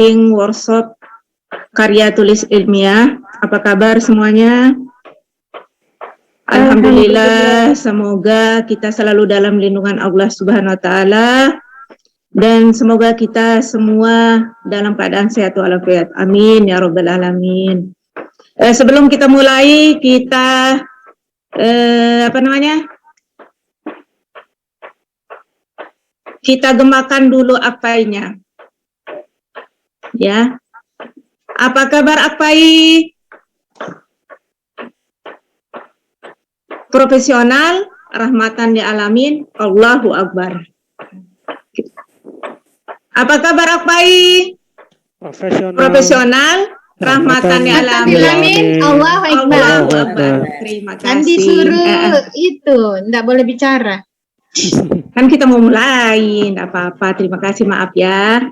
Workshop karya tulis ilmiah. Apa kabar semuanya? Alhamdulillah, semoga kita selalu dalam lindungan Allah Subhanahu wa taala dan semoga kita semua dalam keadaan sehat walafiat. Amin ya rabbal alamin. Sebelum kita mulai, kita kita gemakan dulu akpainya. Ya. Apa kabar akpai? Profesional, rahmatan lil alamin, Allahu akbar. Apa kabar akpai? Profesional, rahmatan lil alamin, Allahu akbar. Terima kasih. Kan disuruh itu, enggak boleh bicara. Kan kita mau mulai, enggak apa-apa. Terima kasih, maaf ya.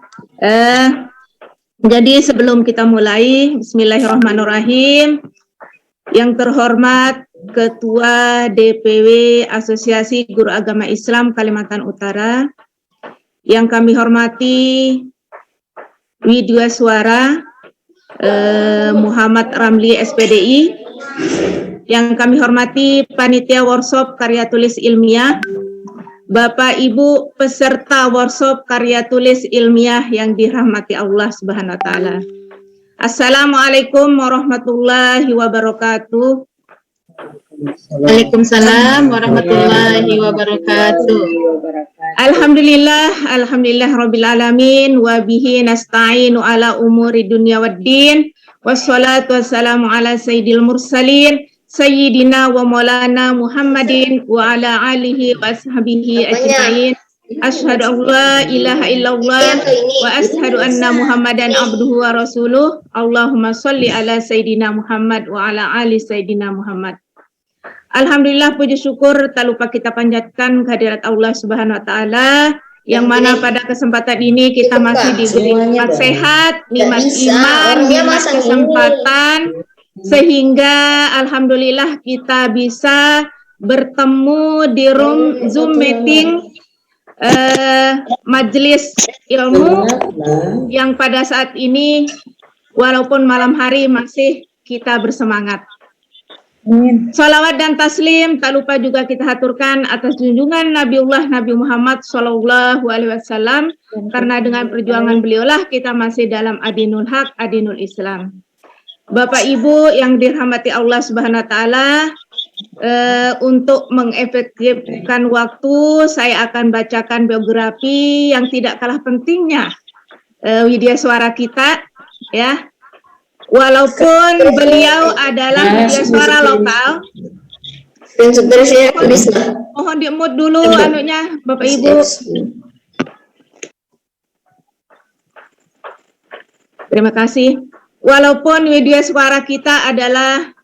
Jadi sebelum kita mulai, bismillahirrahmanirrahim. Yang terhormat Ketua DPW Asosiasi Guru Agama Islam Kalimantan Utara, yang kami hormati Widya Suara Muhammad Ramli SPDI, yang kami hormati Panitia Workshop Karya Tulis Ilmiah, Bapak Ibu peserta workshop karya tulis ilmiah yang dirahmati Allah Subhanahu wa taala. Assalamualaikum warahmatullahi wabarakatuh. Waalaikumsalam warahmatullahi wabarakatuh. Alhamdulillah rabbil alamin wa bihi nasta'inu ala umuri dunya waddin. Wassalatu wassalamu ala sayyidil mursalin Sayyidina wa maulana Muhammadin wa ala alihi wa ashabihi ajma'in. Asyhadu an la ilaha illallah wa asyhadu anna Muhammadan abduhu wa rasuluh. Allahumma sholli ala Sayyidina Muhammad wa ala ali Sayyidina Muhammad. Alhamdulillah, puji syukur tak lupa kita panjatkan kehadirat Allah Subhanahu wa taala, yang mana pada kesempatan ini kita masih diberi nikmat sehat, nikmat iman, nikmat kesempatan, sehingga alhamdulillah kita bisa bertemu di room Zoom meeting majelis ilmu yang pada saat ini walaupun malam hari masih kita bersemangat. Salawat dan taslim tak lupa juga kita haturkan atas junjungan Nabiullah Nabi Muhammad Sallallahu Alaihi Wasallam, karena dengan perjuangan beliaulah kita masih dalam adinul haq, adinul Islam. Bapak Ibu yang dirahmati Allah Subhanahu wa taala, untuk mengefektifkan waktu, saya akan bacakan biografi yang tidak kalah pentingnya Widya Suara kita, ya. Walaupun beliau adalah Widya Suara lokal. Mohon di-mute dulu anunya, Bapak Ibu. Terima kasih. Walaupun Widya Suara kita adalah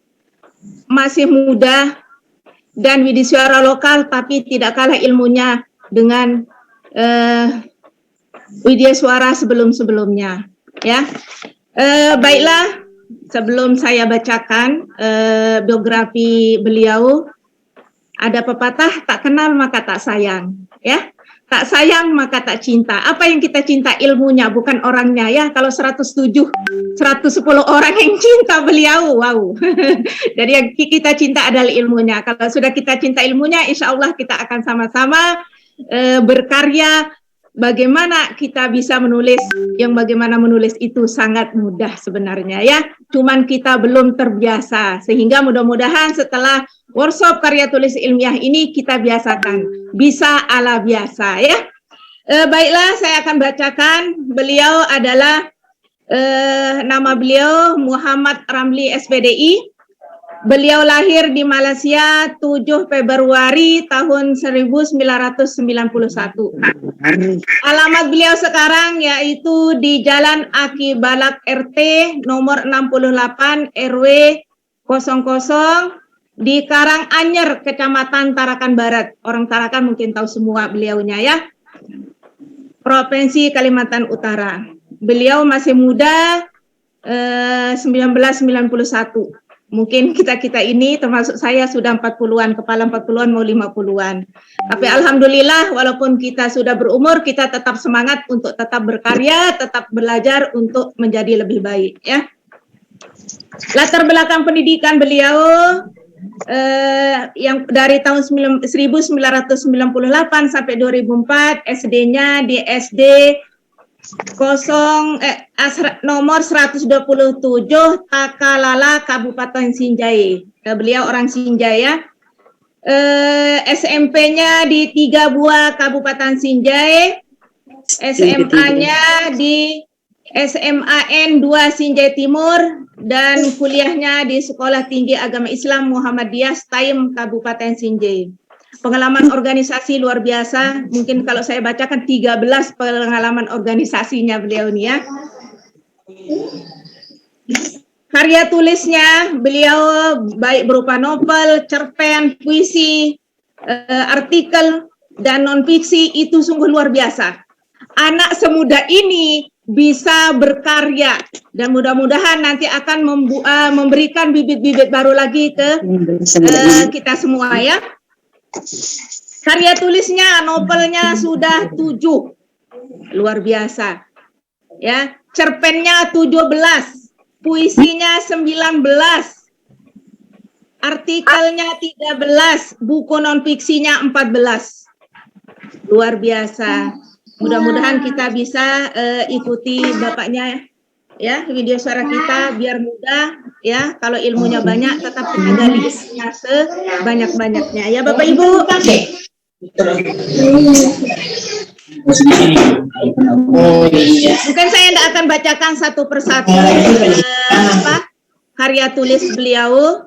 masih muda dan Widya Suara lokal, tapi tidak kalah ilmunya dengan Widya Suara sebelum-sebelumnya, ya. Baiklah, sebelum saya bacakan biografi beliau, ada pepatah, tak kenal maka tak sayang, ya. Tak sayang maka tak cinta. Apa yang kita cinta? Ilmunya, bukan orangnya, ya. Kalau 107, 110 orang yang cinta beliau, wow. Jadi yang kita cinta adalah ilmunya. Kalau sudah kita cinta ilmunya, insya Allah kita akan sama-sama berkarya. Bagaimana kita bisa menulis, yang bagaimana menulis itu sangat mudah sebenarnya, ya. Cuman kita belum terbiasa, sehingga mudah-mudahan setelah workshop karya tulis ilmiah ini kita biasakan, bisa ala biasa, ya. Baiklah, saya akan bacakan. Beliau adalah nama beliau Muhammad Ramli SPDI. Beliau lahir di Malaysia 7 Februari tahun 1991. Alamat beliau sekarang yaitu di Jalan Aki Balak RT nomor 68 RW 00 di Karanganyar, Kecamatan Tarakan Barat. Orang Tarakan mungkin tahu semua beliaunya, ya. Provinsi Kalimantan Utara. Beliau masih muda, 1991. Mungkin kita-kita ini termasuk saya sudah 40-an, kepala 40-an mau 50-an. Tapi alhamdulillah walaupun kita sudah berumur, kita tetap semangat untuk tetap berkarya, tetap belajar untuk menjadi lebih baik ya. Latar belakang pendidikan beliau yang dari tahun 1998 sampai 2004, SD-nya di SD nomor 127 Takalala, Kabupaten Sinjai. Beliau orang Sinjai ya. SMP-nya di Tiga Buah, Kabupaten Sinjai. SMA-nya di SMAN 2 Sinjai Timur dan kuliahnya di Sekolah Tinggi Agama Islam Muhammadiyah Taim, Kabupaten Sinjai. Pengalaman organisasi luar biasa, mungkin kalau saya bacakan 13 pengalaman organisasinya beliau ini ya. Karya tulisnya beliau baik berupa novel, cerpen, puisi, artikel, dan non-fiksi itu sungguh luar biasa. Anak semuda ini bisa berkarya dan mudah-mudahan nanti akan memberikan bibit-bibit baru lagi ke kita semua ya. Karya tulisnya, novelnya sudah 7, luar biasa. Ya, cerpennya 17, puisinya 19, artikelnya 13, buku non fiksinya 14. Luar biasa. Mudah-mudahan kita bisa ikuti bapaknya ya, video suara kita biar mudah ya. Kalau ilmunya banyak tetap kita gali ilmunya sebanyak-banyaknya ya Bapak Ibu. Mungkin saya tidak akan bacakan satu persatu karya tulis beliau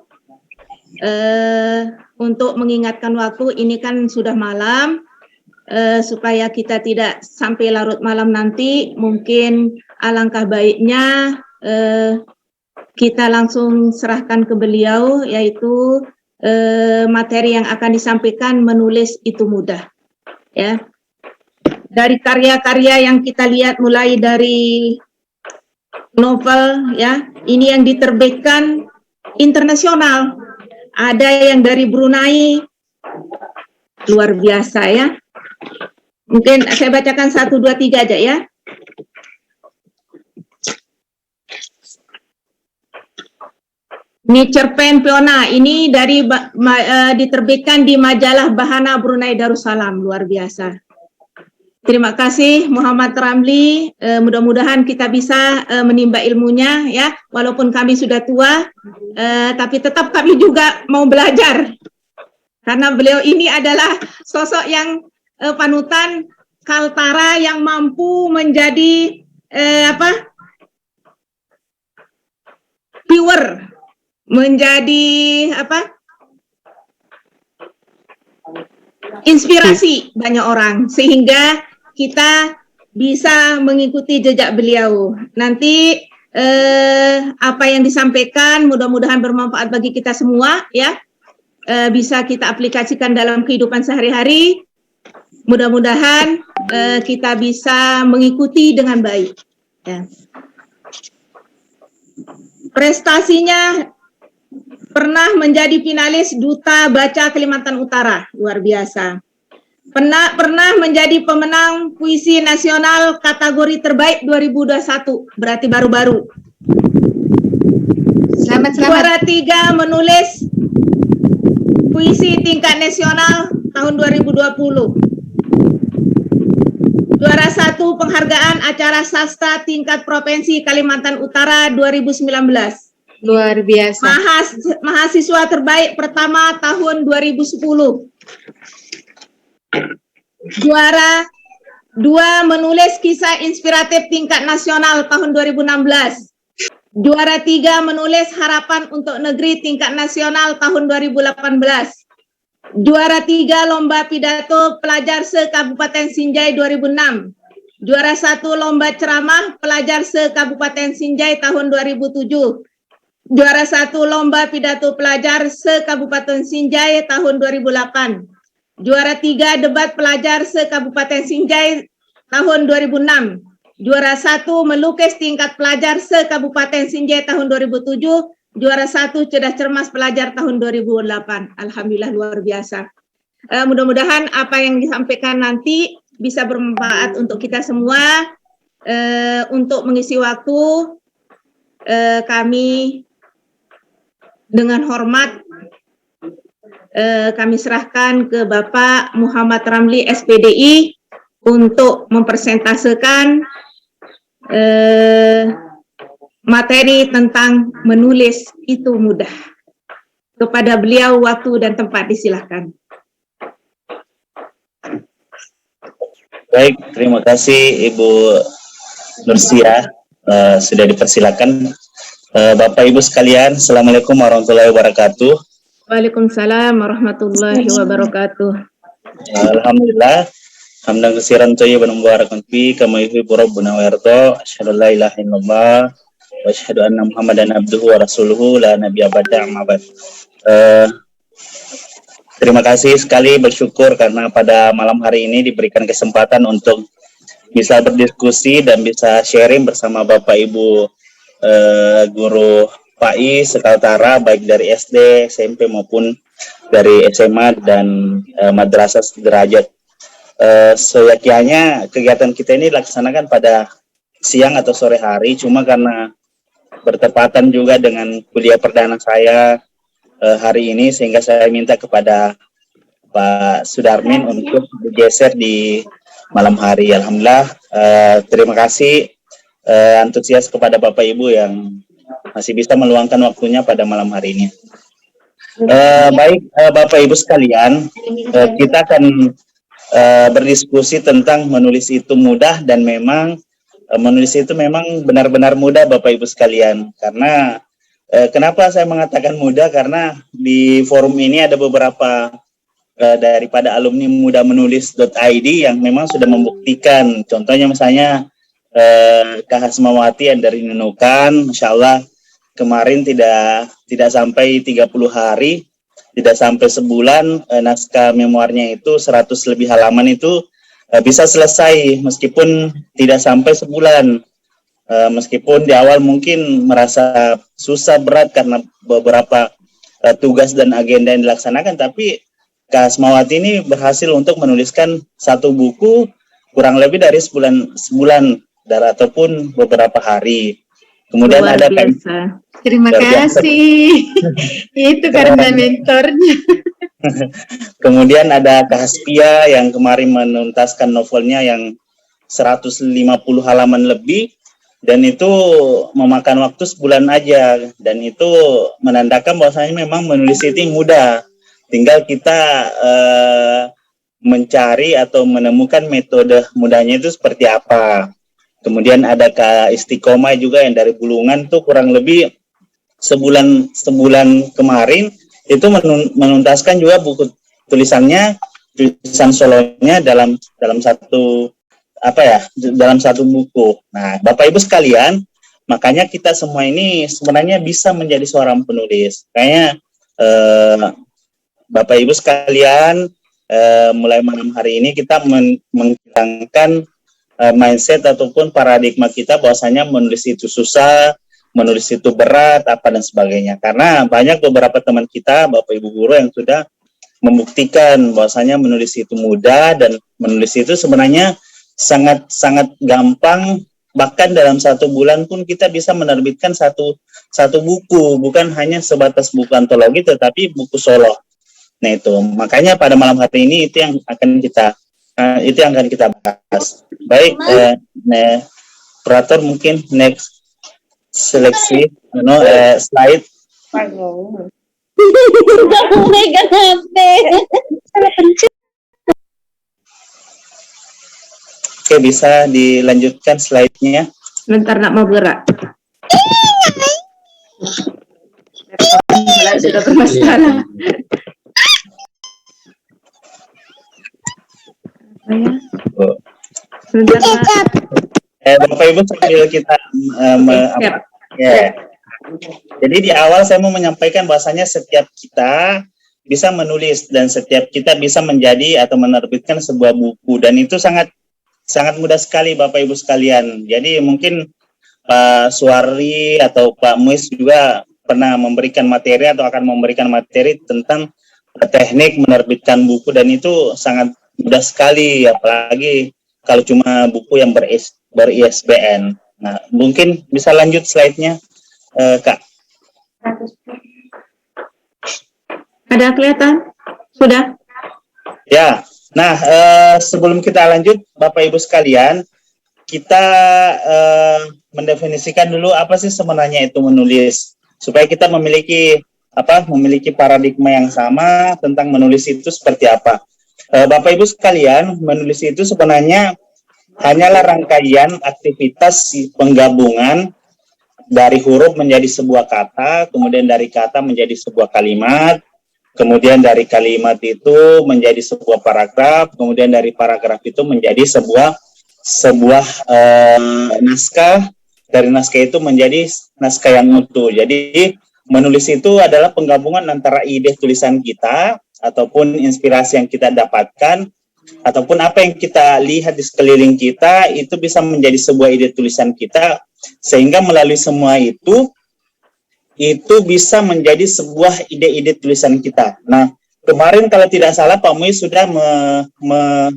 untuk mengingatkan waktu. Ini kan sudah malam, supaya kita tidak sampai larut malam nanti. Mungkin alangkah baiknya kita langsung serahkan ke beliau, yaitu materi yang akan disampaikan. Menulis itu mudah ya. Dari karya-karya yang kita lihat mulai dari novel ya, ini yang diterbitkan internasional, ada yang dari Brunei, luar biasa ya. Mungkin saya bacakan 1, 2, 3 aja ya. Ini cerpen Peona, ini dari diterbitkan di majalah Bahana Brunei Darussalam, luar biasa. Terima kasih Muhammad Ramli, mudah-mudahan kita bisa menimba ilmunya ya, walaupun kami sudah tua, tapi tetap kami juga mau belajar. Karena beliau ini adalah sosok yang panutan Kaltara yang mampu menjadi viewer, menjadi inspirasi banyak orang, sehingga kita bisa mengikuti jejak beliau. Nanti apa yang disampaikan mudah-mudahan bermanfaat bagi kita semua ya, bisa kita aplikasikan dalam kehidupan sehari-hari. Mudah-mudahan kita bisa mengikuti dengan baik ya. Prestasinya pernah menjadi finalis Duta Baca Kalimantan Utara, luar biasa. Pernah menjadi pemenang puisi nasional kategori terbaik 2021, berarti baru-baru. Selamat. Juara 3 menulis puisi tingkat nasional tahun 2020. Juara 1 penghargaan acara sastra tingkat provinsi Kalimantan Utara 2019. Luar biasa. Mahasiswa terbaik pertama tahun 2010. Juara 2 menulis kisah inspiratif tingkat nasional tahun 2016. Juara 3 menulis harapan untuk negeri tingkat nasional tahun 2018. Juara 3 lomba pidato pelajar se-Kabupaten Sinjai 2006. Juara 1 lomba ceramah pelajar se-Kabupaten Sinjai tahun 2007. Juara 1 lomba pidato pelajar se-Kabupaten Sinjai tahun 2008. Juara 3 debat pelajar se-Kabupaten Sinjai tahun 2006. Juara 1 melukis tingkat pelajar se-Kabupaten Sinjai tahun 2007. juara 1 cerdas cermas pelajar tahun 2008. Alhamdulillah luar biasa. Mudah-mudahan apa yang disampaikan nanti bisa bermanfaat untuk kita semua. Untuk mengisi waktu, kami dengan hormat kami serahkan ke Bapak Muhammad Ramli SPDI untuk mempresentasekan materi tentang menulis itu mudah. Kepada beliau waktu dan tempat disilahkan. Baik, terima kasih Ibu Nursia, sudah dipersilakan. Bapak Ibu sekalian, Assalamualaikum warahmatullahi wabarakatuh. Waalaikumsalam warahmatullahi wabarakatuh. Alhamdulillah, hamdan katsiran thayyiban mubarakan fi kama yuhibbu rabbuna wa yarda. Asyhadu an la ilaha illallah wa asyhadu anna Muhammadan abduhu wa rasuluhu la nabiyya ba'da amma ba'd. Terima kasih sekali, bersyukur karena pada malam hari ini diberikan kesempatan untuk bisa berdiskusi dan bisa sharing bersama Bapak Ibu guru PAI sekaltara, baik dari SD, SMP maupun dari SMA dan madrasah sederajat. Seyogyanya kegiatan kita ini dilaksanakan pada siang atau sore hari, cuma karena bertepatan juga dengan kuliah perdana saya hari ini, sehingga saya minta kepada Pak Sudarmin untuk digeser di malam hari. Alhamdulillah, terima kasih antusias kepada Bapak Ibu yang masih bisa meluangkan waktunya pada malam hari ini. Baik, Bapak Ibu sekalian, kita akan berdiskusi tentang menulis itu mudah, dan memang menulis itu memang benar-benar mudah Bapak Ibu sekalian. Karena kenapa saya mengatakan mudah? Karena di forum ini ada beberapa daripada alumni mudamenulis.id yang memang sudah membuktikan. Contohnya misalnya Kak Hasmawati yang dari Nunukan, Masya Allah kemarin tidak sampai 30 hari, tidak sampai sebulan, naskah memoarnya itu 100 lebih halaman itu bisa selesai meskipun tidak sampai sebulan. Meskipun di awal mungkin merasa susah, berat karena beberapa tugas dan agenda yang dilaksanakan, tapi Kak Asmawati ini berhasil untuk menuliskan satu buku kurang lebih dari sebulan ataupun beberapa hari. Kemudian Luar ada biasa. Terima kasih. Itu karena mentornya. Kemudian ada Kak Haspia yang kemarin menuntaskan novelnya yang 150 halaman lebih, dan itu memakan waktu sebulan aja, dan itu menandakan bahwasanya memang menulis itu mudah, tinggal kita mencari atau menemukan metode mudahnya itu seperti apa. Kemudian ada Kak Istiqomah juga yang dari Bulungan tuh kurang lebih sebulan kemarin itu menuntaskan juga buku tulisan solonya dalam satu dalam satu buku. Nah, Bapak Ibu sekalian, makanya kita semua ini sebenarnya bisa menjadi seorang penulis. Kayaknya Bapak Ibu sekalian, mulai malam hari ini kita menghilangkan mindset ataupun paradigma kita bahwasanya menulis itu susah, menulis itu berat, apa dan sebagainya. Karena banyak beberapa teman kita, Bapak Ibu guru yang sudah membuktikan bahwasanya menulis itu mudah, dan menulis itu sebenarnya sangat gampang. Bahkan dalam 1 bulan pun kita bisa menerbitkan satu buku, bukan hanya sebatas buku antologi tetapi buku solo. Nah, itu makanya pada malam hari ini itu yang akan kita bahas. Baik, operator mungkin next seleksi slide. Oke, bisa dilanjutkan slide-nya. Sebentar, nak mau gerak. Sudah bermasalah. Sebentar, Nak. Bapak Ibu sambil kita Jadi di awal saya mau menyampaikan bahwasanya setiap kita bisa menulis dan setiap kita bisa menjadi atau menerbitkan sebuah buku, dan itu sangat mudah sekali Bapak Ibu sekalian. Jadi mungkin Pak Suwardi atau Pak Muiz juga pernah memberikan materi atau akan memberikan materi tentang teknik menerbitkan buku, dan itu sangat mudah sekali, apalagi kalau cuma buku yang ber-ISBN. Nah, mungkin bisa lanjut slide-nya, Kak. Ada kelihatan? Sudah? Ya, nah sebelum kita lanjut, Bapak Ibu sekalian, kita mendefinisikan dulu apa sih sebenarnya itu menulis, supaya kita memiliki paradigma yang sama tentang menulis itu seperti apa. Bapak Ibu sekalian, menulis itu sebenarnya hanyalah rangkaian aktivitas penggabungan dari huruf menjadi sebuah kata, kemudian dari kata menjadi sebuah kalimat, kemudian dari kalimat itu menjadi sebuah paragraf, kemudian dari paragraf itu menjadi sebuah naskah, dari naskah itu menjadi naskah yang utuh. Jadi menulis itu adalah penggabungan antara ide tulisan kita ataupun inspirasi yang kita dapatkan ataupun apa yang kita lihat di sekeliling kita, itu bisa menjadi sebuah ide tulisan kita, sehingga melalui semua itu bisa menjadi sebuah ide-ide tulisan kita. Nah, kemarin kalau tidak salah Pak Muiz sudah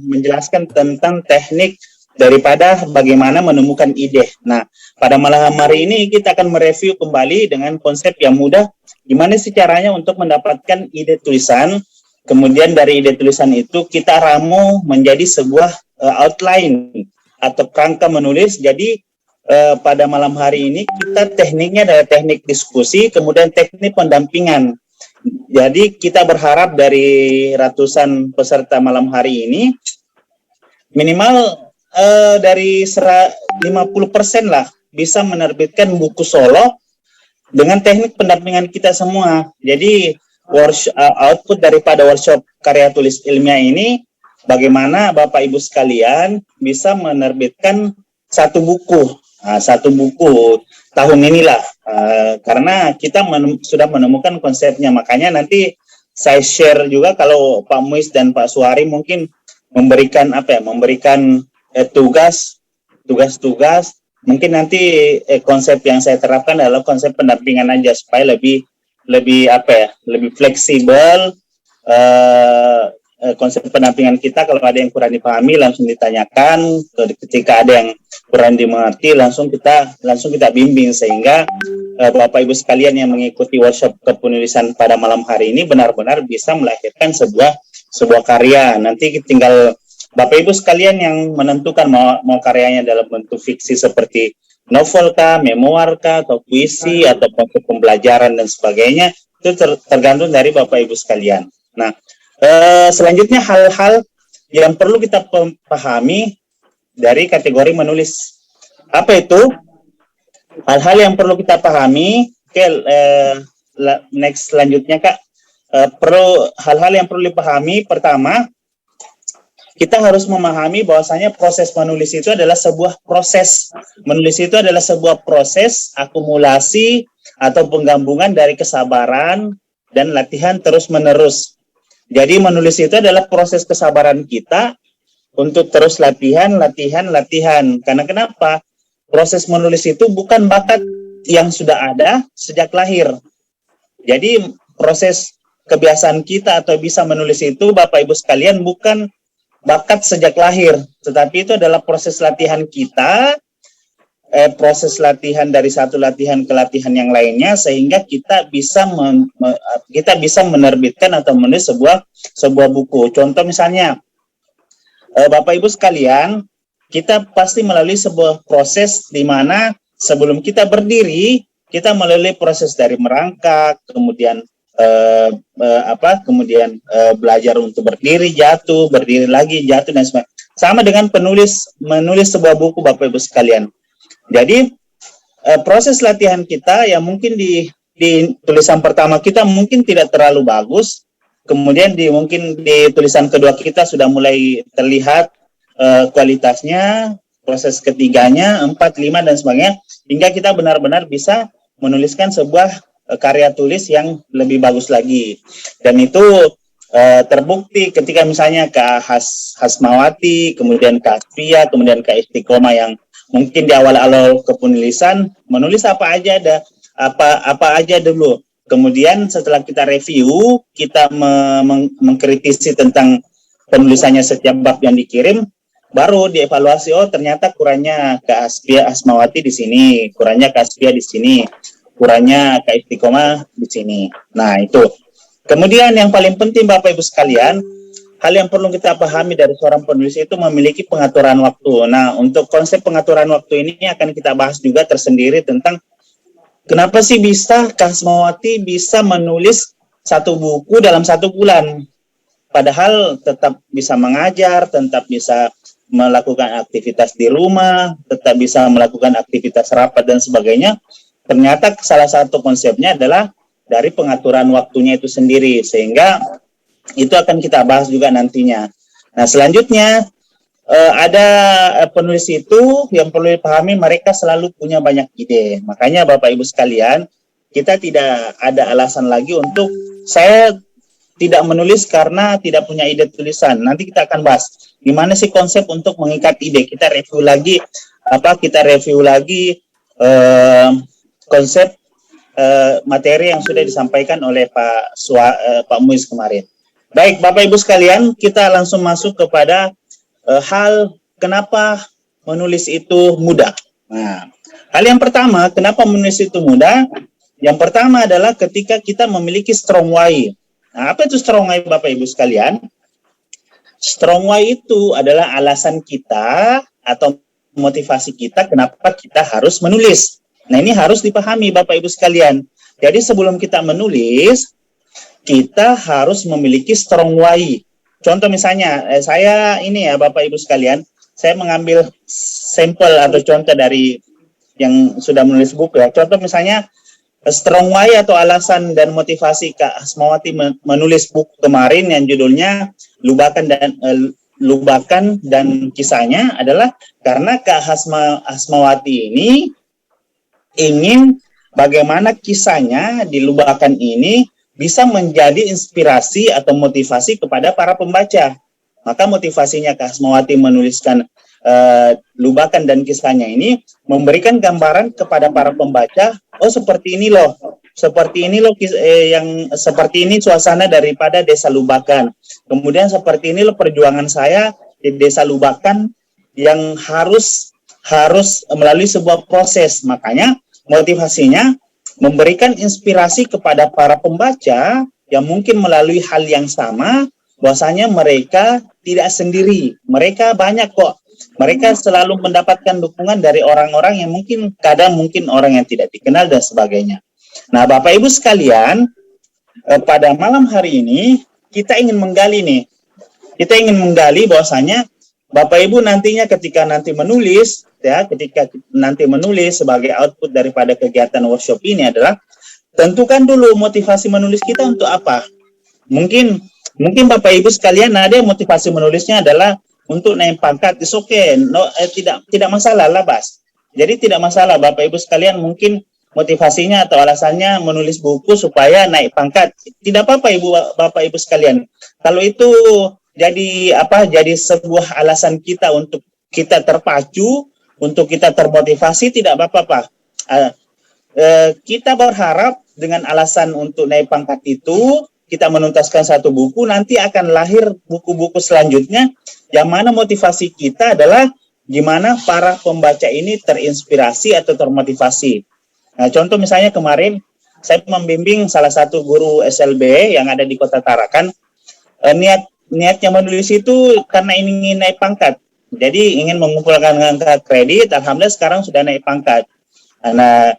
menjelaskan tentang teknik daripada bagaimana menemukan ide. Nah, pada malam hari ini kita akan mereview kembali dengan konsep yang mudah, gimana sih caranya untuk mendapatkan ide tulisan, kemudian dari ide tulisan itu kita ramu menjadi sebuah outline atau kerangka menulis. Jadi pada malam hari ini kita tekniknya adalah teknik diskusi, kemudian teknik pendampingan. Jadi kita berharap dari ratusan peserta malam hari ini minimal dari 50% lah bisa menerbitkan buku solo dengan teknik pendampingan kita semua. Jadi output daripada workshop karya tulis ilmiah ini, bagaimana Bapak Ibu sekalian bisa menerbitkan satu buku tahun inilah, karena kita sudah menemukan konsepnya. Makanya nanti saya share juga, kalau Pak Muiz dan Pak Suhari mungkin memberikan tugas, mungkin nanti konsep yang saya terapkan adalah konsep pendampingan aja, supaya lebih fleksibel. Konsep pendampingan kita, kalau ada yang kurang dipahami langsung ditanyakan, ketika ada yang kurang dimengerti langsung kita bimbing, sehingga Bapak Ibu sekalian yang mengikuti workshop kepenulisan pada malam hari ini benar-benar bisa melahirkan sebuah karya. Nanti tinggal Bapak Ibu sekalian yang menentukan mau karyanya dalam bentuk fiksi seperti novel kah, memoir kah, atau puisi, atau bentuk pembelajaran dan sebagainya. Itu tergantung dari Bapak Ibu sekalian. Nah, selanjutnya hal-hal yang perlu kita pahami dari kategori menulis. Apa itu? Hal-hal yang perlu kita pahami. Oke, next selanjutnya Kak. Hal-hal yang perlu dipahami. Pertama, kita harus memahami bahwasanya proses menulis itu adalah sebuah proses. Menulis itu adalah sebuah proses akumulasi atau penggabungan dari kesabaran dan latihan terus-menerus. Jadi menulis itu adalah proses kesabaran kita untuk terus latihan. Karena kenapa? Proses menulis itu bukan bakat yang sudah ada sejak lahir. Jadi proses kebiasaan kita atau bisa menulis itu, Bapak Ibu sekalian, bukan bakat sejak lahir, tetapi itu adalah proses latihan kita, proses latihan dari satu latihan ke latihan yang lainnya, sehingga kita bisa menerbitkan atau menulis sebuah buku. Contoh misalnya, Bapak Ibu sekalian, kita pasti melalui sebuah proses di mana sebelum kita berdiri, kita melalui proses dari merangkak, kemudian belajar untuk berdiri, jatuh, berdiri lagi, jatuh, dan sebagainya. Sama dengan menulis sebuah buku, Bapak Ibu sekalian. Jadi proses latihan kita yang mungkin di tulisan pertama kita mungkin tidak terlalu bagus, kemudian mungkin di tulisan kedua kita sudah mulai terlihat kualitasnya, proses ketiganya, 4, 5, dan sebagainya, hingga kita benar-benar bisa menuliskan sebuah karya tulis yang lebih bagus lagi. Dan itu terbukti ketika misalnya Kak Hasmawati, kemudian Kak Asfia, kemudian Kak Istiqomah yang mungkin di awal-awal kepenulisan menulis apa aja, apa aja dulu. Kemudian setelah kita review, kita mengkritisi tentang penulisannya setiap bab yang dikirim, baru dievaluasi, oh ternyata kurangnya Kak Hasbia Asmawati di sini, kurangnya Kak Hasbia di sini, kurangnya Kak Istiqomah di sini. Nah, itu. Kemudian yang paling penting Bapak Ibu sekalian, hal yang perlu kita pahami dari seorang penulis itu memiliki pengaturan waktu. Nah, untuk konsep pengaturan waktu ini akan kita bahas juga tersendiri tentang kenapa sih bisa Kak Asmawati bisa menulis satu buku dalam 1 bulan. Padahal tetap bisa mengajar, tetap bisa melakukan aktivitas di rumah, tetap bisa melakukan aktivitas rapat dan sebagainya. Ternyata salah satu konsepnya adalah dari pengaturan waktunya itu sendiri, sehingga itu akan kita bahas juga nantinya. Nah, selanjutnya ada penulis itu yang perlu dipahami, mereka selalu punya banyak ide. Makanya Bapak Ibu sekalian, kita tidak ada alasan lagi untuk saya tidak menulis karena tidak punya ide tulisan. Nanti kita akan bahas gimana sih konsep untuk mengikat ide. Kita review lagi konsep materi yang sudah disampaikan oleh Pak Muiz kemarin. Baik, Bapak Ibu sekalian, kita langsung masuk kepada hal kenapa menulis itu mudah. Nah, hal yang pertama, kenapa menulis itu mudah? Yang pertama adalah ketika kita memiliki strong why. Nah, apa itu strong why Bapak Ibu sekalian? Strong why itu adalah alasan kita atau motivasi kita kenapa kita harus menulis. Nah, ini harus dipahami Bapak Ibu sekalian. Jadi sebelum kita menulis, kita harus memiliki strong why. Contoh misalnya, saya ini ya Bapak Ibu sekalian, saya mengambil sampel atau contoh dari yang sudah menulis buku ya. Contoh misalnya, strong why atau alasan dan motivasi Kak Asmawati menulis buku kemarin yang judulnya Lubakan dan Kisahnya adalah karena Kak Asmawati ini ingin bagaimana kisahnya di Lubakan ini bisa menjadi inspirasi atau motivasi kepada para pembaca. Maka motivasinya Kak Asmawati menuliskan Lubakan dan Kisahnya ini memberikan gambaran kepada para pembaca, oh seperti ini loh yang seperti ini suasana daripada desa Lubakan. Kemudian seperti ini loh perjuangan saya di desa Lubakan yang harus melalui sebuah proses. Makanya motivasinya memberikan inspirasi kepada para pembaca yang mungkin melalui hal yang sama, bahwasanya mereka tidak sendiri, mereka banyak kok. Mereka selalu mendapatkan dukungan dari orang-orang yang mungkin orang yang tidak dikenal dan sebagainya. Nah, Bapak Ibu sekalian, pada malam hari ini kita ingin menggali bahwasanya Bapak Ibu nantinya ketika nanti menulis sebagai output daripada kegiatan workshop ini adalah tentukan dulu motivasi menulis kita untuk apa. Mungkin Bapak Ibu sekalian ada yang motivasi menulisnya adalah untuk naik pangkat, it's okay, tidak masalah lah Bas. Jadi tidak masalah Bapak Ibu sekalian, mungkin motivasinya atau alasannya menulis buku supaya naik pangkat, tidak apa-apa Bapak Ibu sekalian. Kalau itu jadi sebuah alasan kita untuk kita terpacu, untuk kita termotivasi, tidak apa-apa. Kita berharap dengan alasan untuk naik pangkat itu, kita menuntaskan satu buku, nanti akan lahir buku-buku selanjutnya, yang mana motivasi kita adalah gimana para pembaca ini terinspirasi atau termotivasi. Nah, contoh misalnya kemarin, saya membimbing salah satu guru SLB yang ada di Kota Tarakan, niatnya menulis itu karena ingin naik pangkat. Jadi ingin mengumpulkan angka kredit, alhamdulillah sekarang sudah naik pangkat. Nah,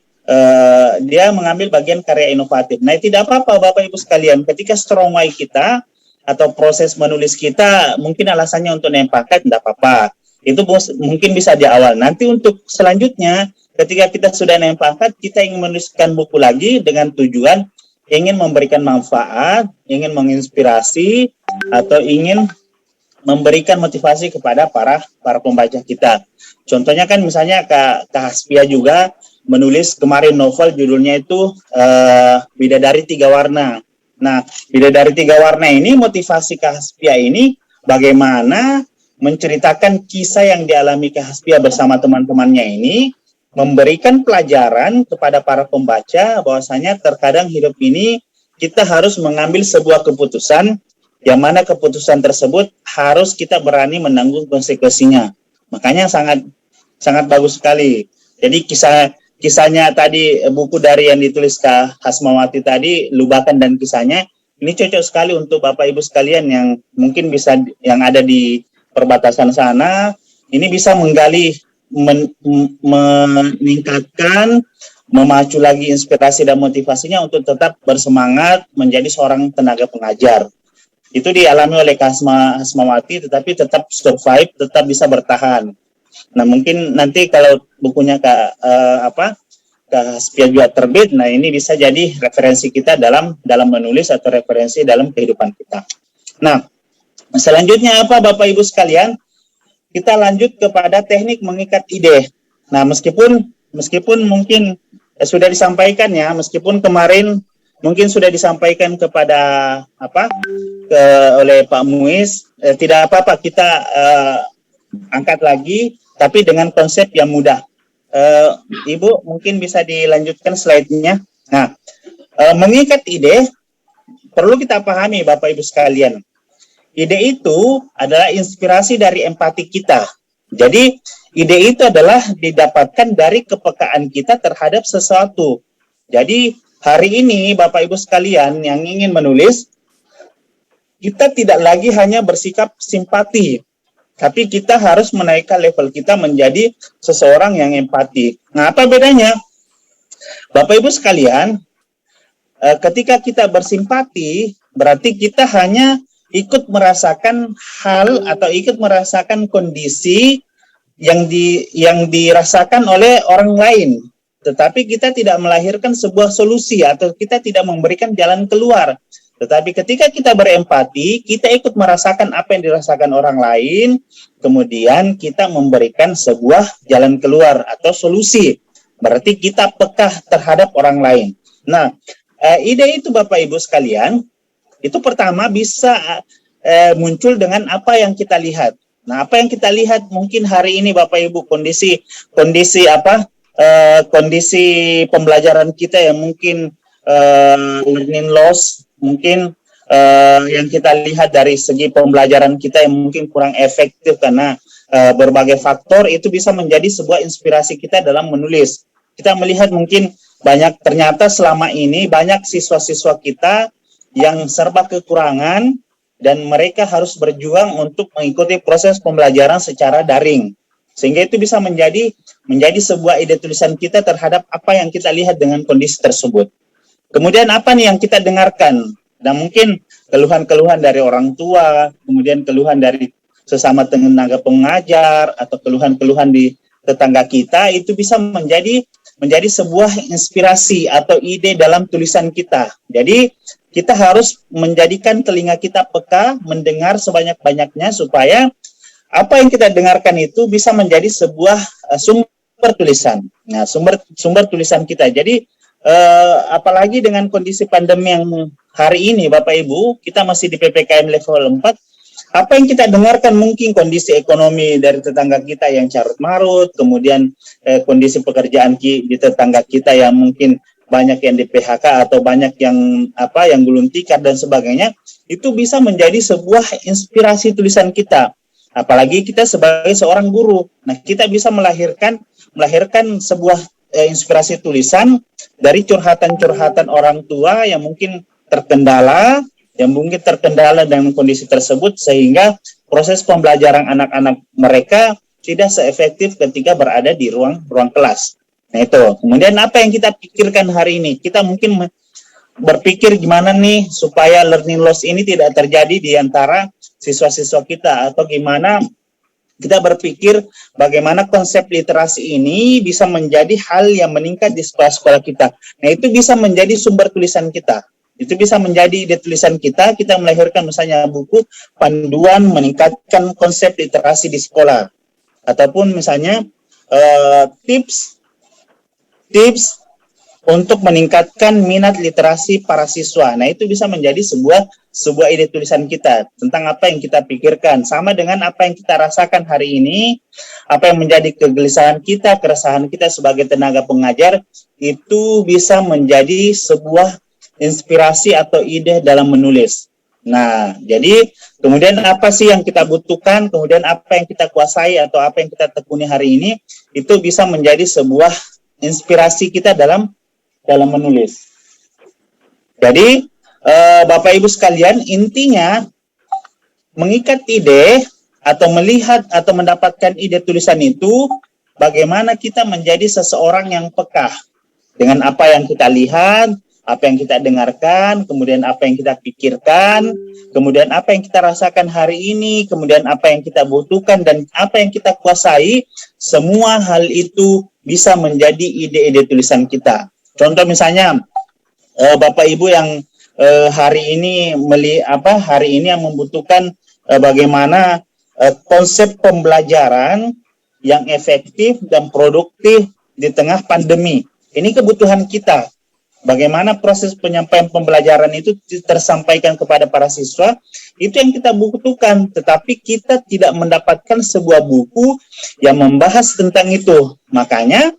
dia mengambil bagian karya inovatif. Nah, tidak apa-apa Bapak Ibu sekalian, ketika strong why kita atau proses menulis kita mungkin alasannya untuk naik pangkat, tidak apa-apa. Itu mungkin bisa di awal. Nanti untuk selanjutnya, ketika kita sudah naik pangkat, kita ingin menuliskan buku lagi dengan tujuan ingin memberikan manfaat, ingin menginspirasi, atau ingin memberikan motivasi kepada para pembaca kita. Contohnya kan misalnya Kak Hasbia juga menulis kemarin novel judulnya itu Bidadari 3 Warna. Nah, Bidadari 3 Warna ini motivasi Kak Hasbia ini bagaimana menceritakan kisah yang dialami Kak Hasbia bersama teman-temannya ini memberikan pelajaran kepada para pembaca bahwasanya terkadang hidup ini kita harus mengambil sebuah keputusan yang mana keputusan tersebut harus kita berani menanggung konsekuensinya. Makanya sangat bagus sekali. Jadi kisahnya tadi, buku dari yang ditulis Kak Hasmawati tadi, Lubakan dan Kisahnya, ini cocok sekali untuk Bapak Ibu sekalian yang mungkin bisa yang ada di perbatasan sana, ini bisa menggali meningkatkan, memacu lagi inspirasi dan motivasinya untuk tetap bersemangat menjadi seorang tenaga pengajar. Itu dialami oleh Kak Hasmawati, tetapi tetap survive, tetap bisa bertahan. Nah, mungkin nanti kalau bukunya Kak Haspia juga terbit, nah ini bisa jadi referensi kita dalam menulis atau referensi dalam kehidupan kita. Nah, selanjutnya apa Bapak Ibu sekalian? Kita lanjut kepada teknik mengikat ide. Nah, meskipun mungkin sudah disampaikan ya, meskipun kemarin mungkin sudah disampaikan kepada oleh Pak Muiz, tidak apa-apa kita angkat lagi, tapi dengan konsep yang mudah. Ibu mungkin bisa dilanjutkan slide-nya. Nah, mengikat ide perlu kita pahami Bapak Ibu sekalian. Ide itu adalah inspirasi dari empati kita. Jadi, ide itu adalah didapatkan dari kepekaan kita terhadap sesuatu. Jadi, hari ini Bapak Ibu sekalian yang ingin menulis, kita tidak lagi hanya bersikap simpati, tapi kita harus menaikkan level kita menjadi seseorang yang empati. Nah, apa bedanya? Bapak Ibu sekalian, ketika kita bersimpati, berarti kita hanya ikut merasakan hal atau ikut merasakan kondisi yang dirasakan oleh orang lain. Tetapi kita tidak melahirkan sebuah solusi atau kita tidak memberikan jalan keluar. Tetapi ketika kita berempati, kita ikut merasakan apa yang dirasakan orang lain, kemudian kita memberikan sebuah jalan keluar atau solusi. Berarti kita peka terhadap orang lain. Nah, ide itu Bapak Ibu sekalian, itu pertama bisa muncul dengan apa yang kita lihat. Nah, apa yang kita lihat mungkin hari ini Bapak Ibu kondisi pembelajaran kita yang mungkin learning loss, mungkin yang kita lihat dari segi pembelajaran kita yang mungkin kurang efektif karena berbagai faktor, itu bisa menjadi sebuah inspirasi kita dalam menulis. Kita melihat mungkin ternyata selama ini banyak siswa-siswa kita yang serba kekurangan dan mereka harus berjuang untuk mengikuti proses pembelajaran secara daring. Sehingga itu bisa menjadi sebuah ide tulisan kita terhadap apa yang kita lihat dengan kondisi tersebut. Kemudian apa nih yang kita dengarkan? Dan mungkin keluhan-keluhan dari orang tua, kemudian keluhan dari sesama tenaga pengajar, atau keluhan-keluhan di tetangga kita, itu bisa menjadi sebuah inspirasi atau ide dalam tulisan kita. Jadi kita harus menjadikan telinga kita peka, mendengar sebanyak-banyaknya supaya apa yang kita dengarkan itu bisa menjadi sebuah sumber tulisan. Nah, sumber tulisan kita. Jadi apalagi dengan kondisi pandemi yang hari ini Bapak Ibu, kita masih di PPKM level 4. Apa yang kita dengarkan mungkin kondisi ekonomi dari tetangga kita yang carut marut, kemudian kondisi pekerjaan di tetangga kita yang mungkin banyak yang di PHK atau banyak yang gulung tikar dan sebagainya, itu bisa menjadi sebuah inspirasi tulisan kita. Apalagi kita sebagai seorang guru. Nah, kita bisa melahirkan sebuah inspirasi tulisan dari curhatan-curhatan orang tua yang mungkin terkendala dengan kondisi tersebut, sehingga proses pembelajaran anak-anak mereka tidak seefektif ketika berada di ruang kelas. Nah, itu. Kemudian apa yang kita pikirkan hari ini? Kita mungkin berpikir gimana nih supaya learning loss ini tidak terjadi di antara siswa-siswa kita, atau gimana kita berpikir bagaimana konsep literasi ini bisa menjadi hal yang meningkat di sekolah-sekolah kita. Nah, itu bisa menjadi sumber tulisan kita. Itu bisa menjadi ide tulisan kita melahirkan misalnya buku panduan meningkatkan konsep literasi di sekolah. Ataupun misalnya tips untuk meningkatkan minat literasi para siswa. Nah, itu bisa menjadi sebuah ide tulisan kita tentang apa yang kita pikirkan, sama dengan apa yang kita rasakan hari ini, apa yang menjadi kegelisahan kita, keresahan kita sebagai tenaga pengajar, itu bisa menjadi sebuah inspirasi atau ide dalam menulis. Nah, jadi kemudian apa sih yang kita butuhkan, kemudian apa yang kita kuasai atau apa yang kita tekuni hari ini, itu bisa menjadi sebuah inspirasi kita dalam menulis. Jadi, Bapak Ibu sekalian, intinya mengikat ide atau melihat atau mendapatkan ide tulisan itu, bagaimana kita menjadi seseorang yang peka dengan apa yang kita lihat, apa yang kita dengarkan, kemudian apa yang kita pikirkan, kemudian apa yang kita rasakan hari ini, kemudian apa yang kita butuhkan, dan apa yang kita kuasai, semua hal itu bisa menjadi ide-ide tulisan kita. Contoh misalnya, Bapak Ibu yang hari ini yang membutuhkan bagaimana konsep pembelajaran yang efektif dan produktif di tengah pandemi. Ini kebutuhan kita. Bagaimana proses penyampaian pembelajaran itu tersampaikan kepada para siswa, itu yang kita butuhkan. Tetapi kita tidak mendapatkan sebuah buku yang membahas tentang itu. Makanya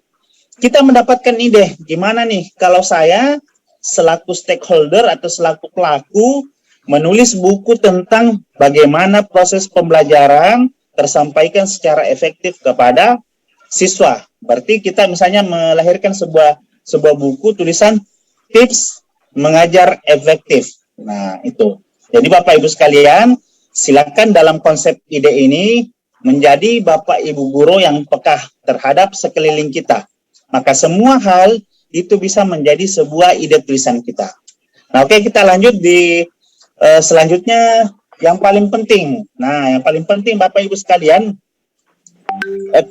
kita mendapatkan ide, gimana nih kalau saya selaku stakeholder atau selaku pelaku menulis buku tentang bagaimana proses pembelajaran tersampaikan secara efektif kepada siswa. Berarti kita misalnya melahirkan sebuah buku tulisan tips mengajar efektif. Nah, itu. Jadi Bapak Ibu sekalian, silakan dalam konsep ide ini menjadi Bapak Ibu guru yang peka terhadap sekeliling kita. Maka semua hal itu bisa menjadi sebuah ide tulisan kita. Nah, oke, kita lanjut di selanjutnya yang paling penting. Nah, yang paling penting Bapak Ibu sekalian,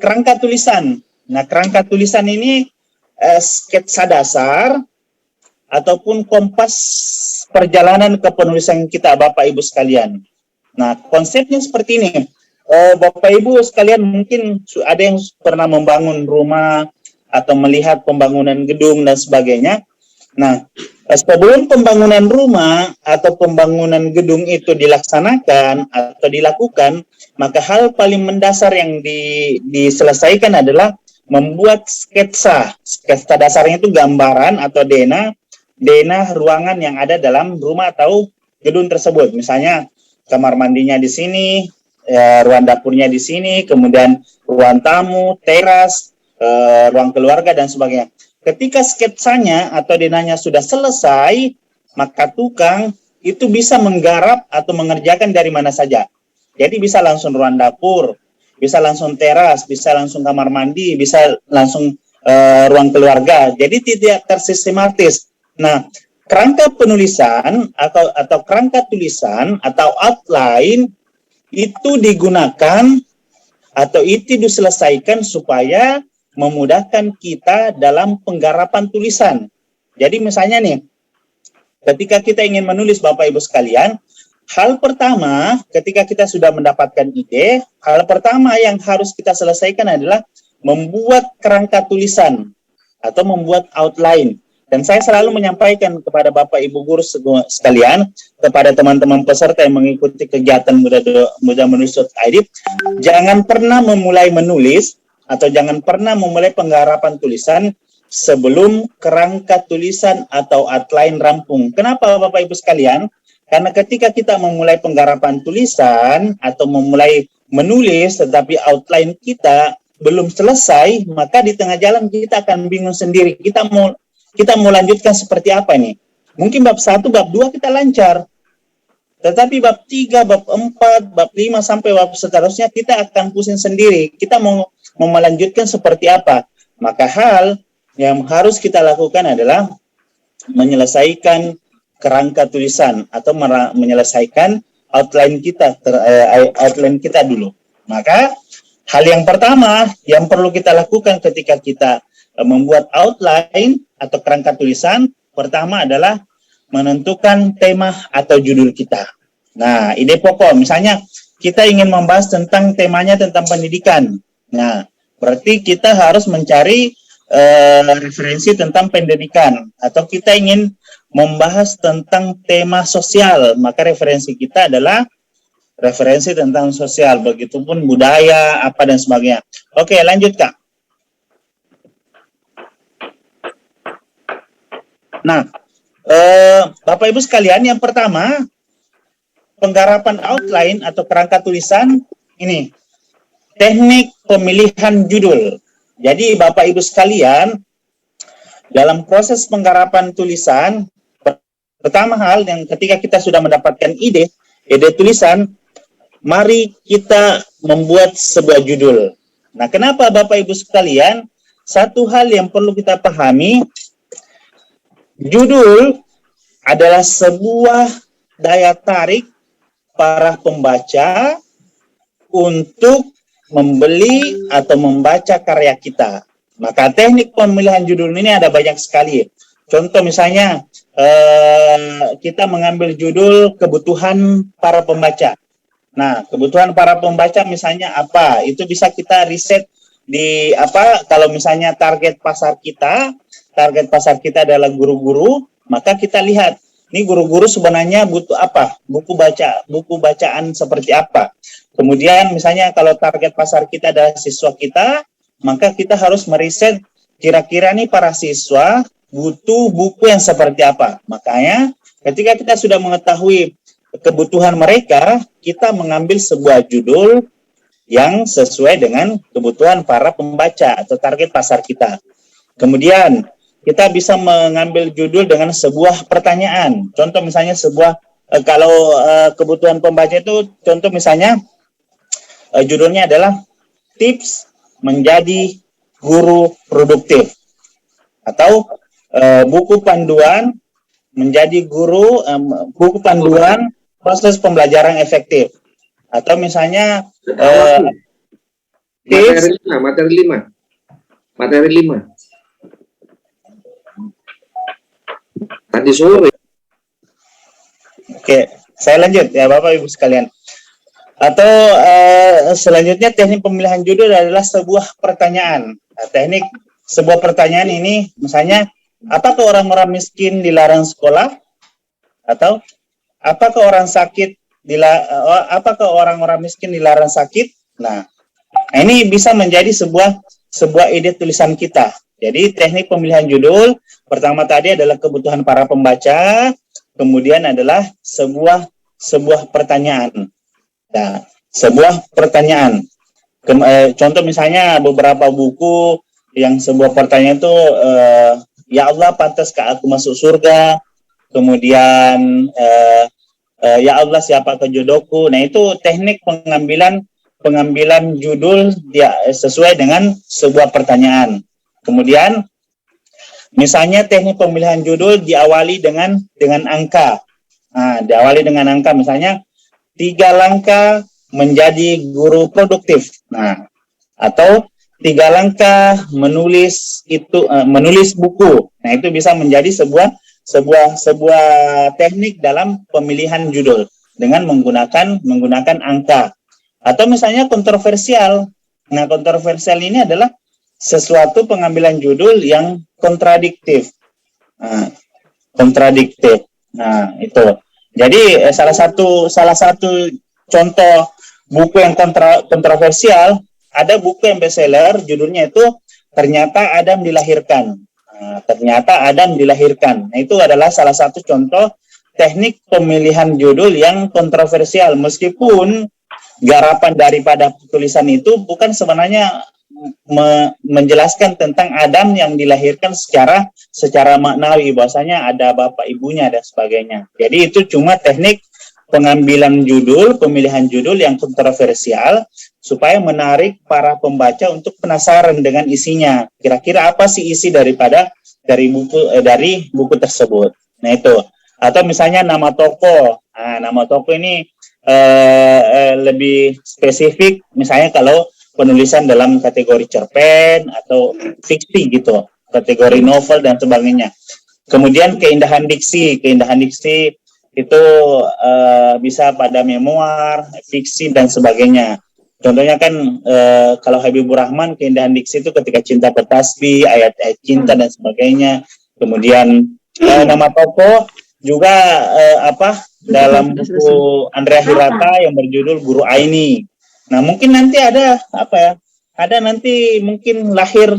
kerangka tulisan. Nah, kerangka tulisan ini sketsa dasar ataupun kompas perjalanan kepenulisan kita Bapak Ibu sekalian. Nah, konsepnya seperti ini. Bapak Ibu sekalian mungkin ada yang pernah membangun rumah atau melihat pembangunan gedung dan sebagainya. Nah, sebelum pembangunan rumah atau pembangunan gedung itu dilaksanakan atau dilakukan, maka hal paling mendasar yang diselesaikan adalah membuat sketsa. Sketsa dasarnya itu gambaran atau denah ruangan yang ada dalam rumah atau gedung tersebut. Misalnya kamar mandinya di sini, ruang dapurnya di sini, kemudian ruang tamu, teras, ruang keluarga dan sebagainya. Ketika sketsanya atau denahnya sudah selesai, maka tukang itu bisa menggarap atau mengerjakan dari mana saja. Jadi bisa langsung ruang dapur, bisa langsung teras, bisa langsung kamar mandi, bisa langsung ruang keluarga. Jadi tidak tersistematis. Nah, kerangka penulisan atau kerangka tulisan atau outline itu digunakan atau itu diselesaikan supaya memudahkan kita dalam penggarapan tulisan. Jadi misalnya nih, ketika kita ingin menulis Bapak Ibu sekalian, hal pertama ketika kita sudah mendapatkan ide, hal pertama yang harus kita selesaikan adalah membuat kerangka tulisan atau membuat outline. Dan saya selalu menyampaikan kepada Bapak Ibu guru sekalian, kepada teman-teman peserta yang mengikuti kegiatan Muda Menulis.id, jangan pernah memulai menulis atau jangan pernah memulai penggarapan tulisan sebelum kerangka tulisan atau outline rampung. Kenapa Bapak Ibu sekalian? Karena ketika kita memulai penggarapan tulisan atau memulai menulis tetapi outline kita belum selesai, maka di tengah jalan kita akan bingung sendiri. Kita mau lanjutkan seperti apa nih? Mungkin bab 1, bab 2 kita lancar. Tetapi bab 3, bab 4, bab 5 sampai bab seterusnya kita akan pusing sendiri. Kita mau melanjutkan seperti apa? Maka hal yang harus kita lakukan adalah menyelesaikan kerangka tulisan atau menyelesaikan outline kita dulu. Maka hal yang pertama yang perlu kita lakukan ketika kita membuat outline atau kerangka tulisan, pertama adalah menentukan tema atau judul kita. Nah, ide pokok, misalnya kita ingin membahas tentang temanya tentang pendidikan. Nah, berarti kita harus mencari referensi tentang pendidikan, atau kita ingin membahas tentang tema sosial, maka referensi kita adalah referensi tentang sosial, begitupun budaya, apa dan sebagainya. Oke, lanjut Kak. Nah, Bapak Ibu sekalian, yang pertama, penggarapan outline atau kerangka tulisan ini, teknik pemilihan judul. Jadi Bapak Ibu sekalian, dalam proses penggarapan tulisan, pertama hal yang ketika kita sudah mendapatkan ide tulisan, mari kita membuat sebuah judul. Nah, kenapa Bapak Ibu sekalian? Satu hal yang perlu kita pahami, judul adalah sebuah daya tarik para pembaca untuk membeli atau membaca karya kita. Maka teknik pemilihan judul ini ada banyak sekali. Contoh misalnya, kita mengambil judul kebutuhan para pembaca. Nah, kebutuhan para pembaca misalnya apa? Itu bisa kita riset di apa? Kalau misalnya target pasar kita adalah guru-guru, maka kita lihat ini guru-guru sebenarnya butuh apa? Buku bacaan seperti apa? Kemudian misalnya kalau target pasar kita adalah siswa kita, maka kita harus meriset kira-kira nih para siswa butuh buku yang seperti apa. Makanya ketika kita sudah mengetahui kebutuhan mereka, kita mengambil sebuah judul yang sesuai dengan kebutuhan para pembaca atau target pasar kita. Kemudian kita bisa mengambil judul dengan sebuah pertanyaan. Contoh misalnya kalau kebutuhan pembaca itu, contoh misalnya judulnya adalah tips menjadi guru produktif, atau buku panduan menjadi guru, buku panduan proses pembelajaran efektif, atau misalnya materi 5 tadi sore. Oke, saya lanjut ya Bapak Ibu sekalian. Atau selanjutnya teknik pemilihan judul adalah sebuah pertanyaan. Nah, teknik sebuah pertanyaan ini misalnya, apakah orang-orang miskin dilarang sekolah? Atau apakah apakah orang-orang miskin dilarang sakit? Nah, ini bisa menjadi sebuah ide tulisan kita. Jadi teknik pemilihan judul pertama tadi adalah kebutuhan para pembaca, kemudian adalah sebuah pertanyaan. Nah, sebuah pertanyaan. Contoh misalnya beberapa buku yang sebuah pertanyaan itu, ya Allah pantaskah aku masuk surga? Kemudian ya Allah siapakah jodohku? Nah, itu teknik pengambilan judul dia sesuai dengan sebuah pertanyaan. Kemudian misalnya teknik pemilihan judul diawali dengan angka. Nah, diawali dengan angka misalnya 3 langkah menjadi guru produktif. Nah, atau 3 langkah menulis buku. Nah, itu bisa menjadi sebuah teknik dalam pemilihan judul dengan menggunakan angka. Atau misalnya kontroversial. Nah, kontroversial ini adalah sesuatu pengambilan judul yang kontradiktif. Nah, kontradiktif. Nah, itu. Jadi salah satu contoh buku yang kontroversial, ada buku yang bestseller judulnya itu Ternyata Adam Dilahirkan. Nah, Ternyata Adam Dilahirkan. Nah, itu adalah salah satu contoh teknik pemilihan judul yang kontroversial, meskipun garapan daripada tulisan itu bukan sebenarnya menjelaskan tentang Adam yang dilahirkan secara maknawi, bahwasanya ada bapak ibunya dan sebagainya. Jadi itu cuma teknik pengambilan judul, pemilihan judul yang kontroversial supaya menarik para pembaca untuk penasaran dengan isinya. Kira-kira apa sih isi dari buku tersebut. Nah, itu. Atau misalnya nama tokoh. Nah, nama tokoh ini lebih spesifik, misalnya kalau penulisan dalam kategori cerpen atau fiksi gitu, kategori novel dan sebagainya. Kemudian keindahan diksi itu bisa pada memoir, fiksi dan sebagainya. Contohnya kan kalau Habibur Rahman, keindahan diksi itu ketika cinta bertasbih, ayat-ayat cinta dan sebagainya. Kemudian nama tokoh juga dalam buku Andrea Hirata yang berjudul Guru Aini. Nah, mungkin nanti ada ada nanti mungkin lahir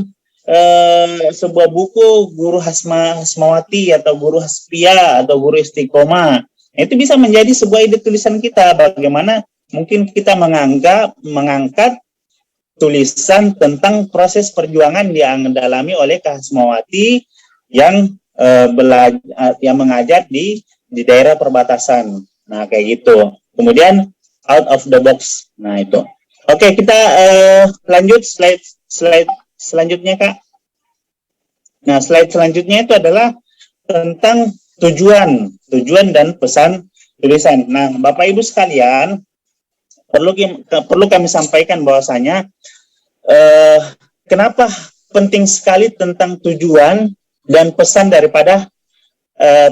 sebuah buku Guru Hasmawati atau Guru Haspia atau Guru Istiqomah. Itu bisa menjadi sebuah ide tulisan kita, bagaimana mungkin kita mengangkat tulisan tentang proses perjuangan yang dialami oleh Kak Hasmawati yang mengajar di daerah perbatasan. Nah, kayak gitu. Kemudian out of the box. Nah, itu. Oke, kita lanjut slide selanjutnya, Kak. Nah, slide selanjutnya itu adalah tentang tujuan dan pesan tulisan. Nah, Bapak Ibu sekalian, perlu kami sampaikan bahwasanya kenapa penting sekali tentang tujuan dan pesan daripada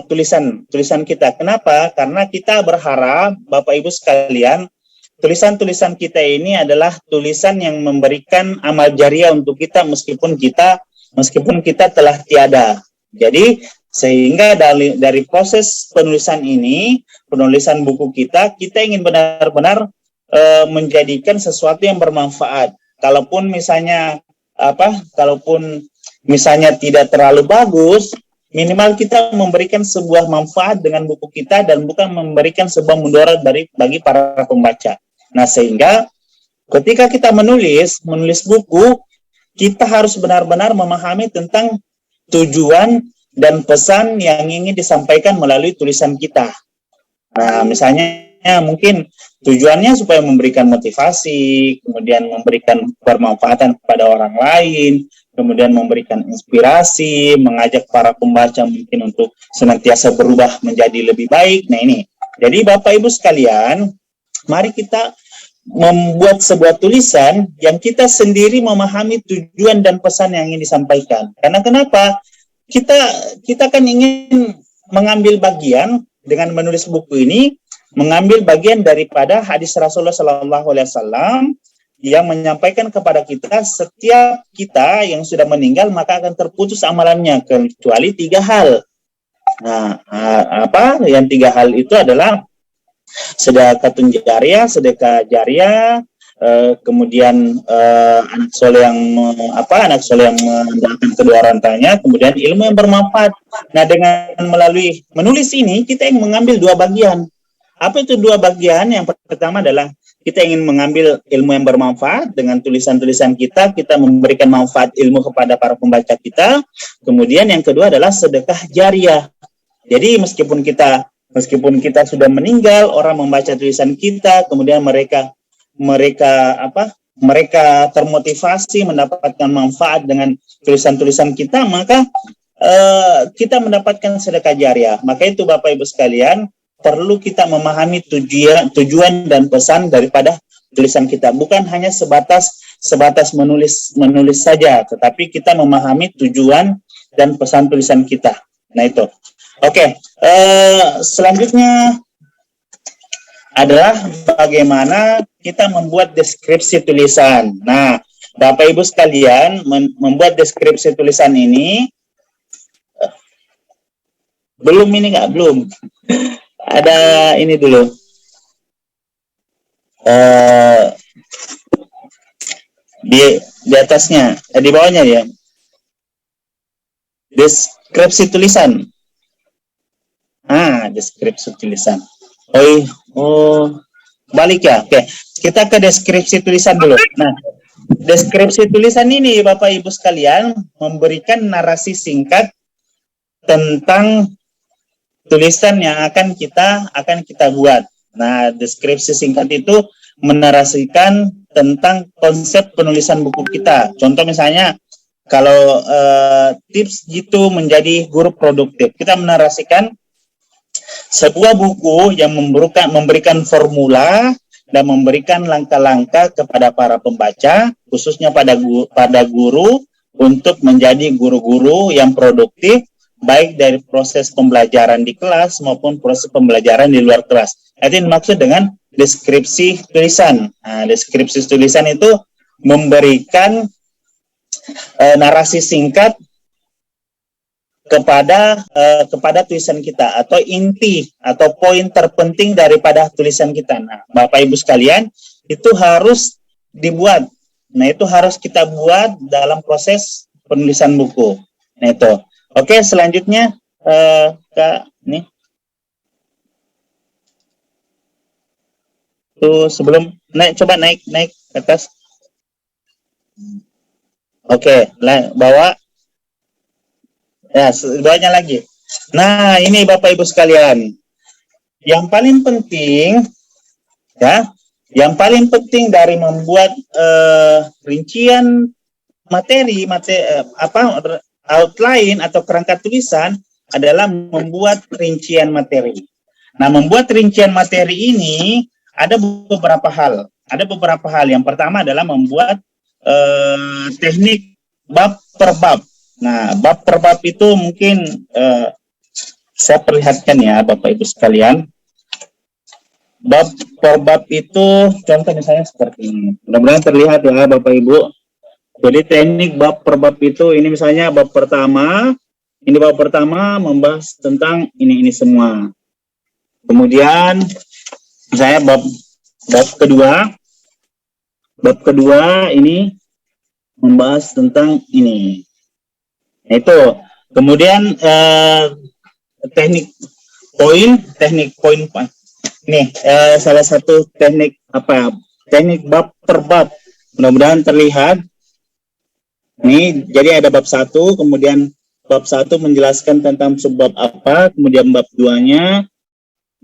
tulisan kita. Kenapa? Karena kita berharap Bapak Ibu sekalian, tulisan-tulisan kita ini adalah tulisan yang memberikan amal jariah untuk kita meskipun kita telah tiada. Jadi sehingga dari proses penulisan ini, penulisan buku kita ingin benar-benar menjadikan sesuatu yang bermanfaat. Kalaupun misalnya tidak terlalu bagus, minimal kita memberikan sebuah manfaat dengan buku kita dan bukan memberikan sebuah mudarat bagi para pembaca. Nah, sehingga ketika kita menulis buku, kita harus benar-benar memahami tentang tujuan dan pesan yang ingin disampaikan melalui tulisan kita. Nah, misalnya mungkin tujuannya supaya memberikan motivasi, kemudian memberikan bermanfaatan kepada orang lain, kemudian memberikan inspirasi, mengajak para pembaca mungkin untuk senantiasa berubah menjadi lebih baik. Nah, ini. Jadi Bapak Ibu sekalian, mari kita membuat sebuah tulisan yang kita sendiri memahami tujuan dan pesan yang ingin disampaikan. Karena kenapa? Kita kan ingin mengambil bagian dengan menulis buku ini, mengambil bagian daripada hadis Rasulullah SAW yang menyampaikan kepada kita, setiap kita yang sudah meninggal maka akan terputus amalannya kecuali 3 hal. Nah, yang 3 hal itu adalah sedekah jariah, kemudian anak soleh yang mendoakan kedua orang tuanya, kemudian ilmu yang bermanfaat. Nah, dengan melalui menulis ini kita ingin mengambil 2 bagian. Apa itu 2 bagian? Yang pertama adalah kita ingin mengambil ilmu yang bermanfaat dengan tulisan-tulisan kita memberikan manfaat ilmu kepada para pembaca kita. Kemudian yang kedua adalah sedekah jariah. Jadi meskipun kita sudah meninggal, orang membaca tulisan kita, kemudian mereka termotivasi mendapatkan manfaat dengan tulisan-tulisan kita, maka kita mendapatkan sedekah jariah. Maka itu Bapak Ibu sekalian, perlu kita memahami tujuan dan pesan daripada tulisan kita. Bukan hanya sebatas menulis saja, tetapi kita memahami tujuan dan pesan tulisan kita. Nah, itu. Oke, selanjutnya adalah bagaimana kita membuat deskripsi tulisan. Nah, Bapak Ibu sekalian, membuat deskripsi tulisan ini belum. Ada ini dulu. Di atasnya, di bawahnya ya. Deskripsi tulisan. Deskripsi tulisan. Balik ya. Oke, kita ke deskripsi tulisan dulu. Nah, deskripsi tulisan ini Bapak Ibu sekalian memberikan narasi singkat tentang tulisan yang akan kita buat. Nah, deskripsi singkat itu menarasikan tentang konsep penulisan buku kita. Contoh misalnya, kalau tips gitu menjadi guru produktif, kita menarasikan sebuah buku yang memberikan formula dan memberikan langkah-langkah kepada para pembaca, khususnya pada guru untuk menjadi guru-guru yang produktif, baik dari proses pembelajaran di kelas maupun proses pembelajaran di luar kelas. Itu dimaksud dengan deskripsi tulisan. Nah, deskripsi tulisan itu memberikan narasi singkat kepada tulisan kita, atau inti atau poin terpenting daripada tulisan kita. Nah, Bapak Ibu sekalian, itu harus dibuat. Nah, itu harus kita buat dalam proses penulisan buku. Nah, itu. Oke, selanjutnya Kak, nih. Tuh, sebelum coba naik ke atas. Oke, bawa. Ya, bawahnya lagi. Nah, ini Bapak Ibu sekalian. Yang paling penting, ya, yang paling penting dari membuat rincian materi, outline atau kerangka tulisan adalah membuat rincian materi. Nah, membuat rincian materi ini ada beberapa hal. Ada beberapa hal. Yang pertama adalah membuat teknik bab per bab. Nah, bab per bab itu mungkin saya perlihatkan ya Bapak Ibu sekalian. Bab per bab itu contoh misalnya seperti ini. Mudah-mudahan terlihat ya Bapak Ibu. Jadi teknik bab per bab itu, ini misalnya bab pertama. Ini bab pertama membahas tentang ini semua. Kemudian saya bab kedua. Bab kedua ini membahas tentang ini. Itu. Kemudian teknik poin. Ini salah satu teknik teknik bab per bab. Mudah-mudahan terlihat. Ini jadi ada bab 1, kemudian bab 1 menjelaskan tentang subbab apa, kemudian bab 2-nya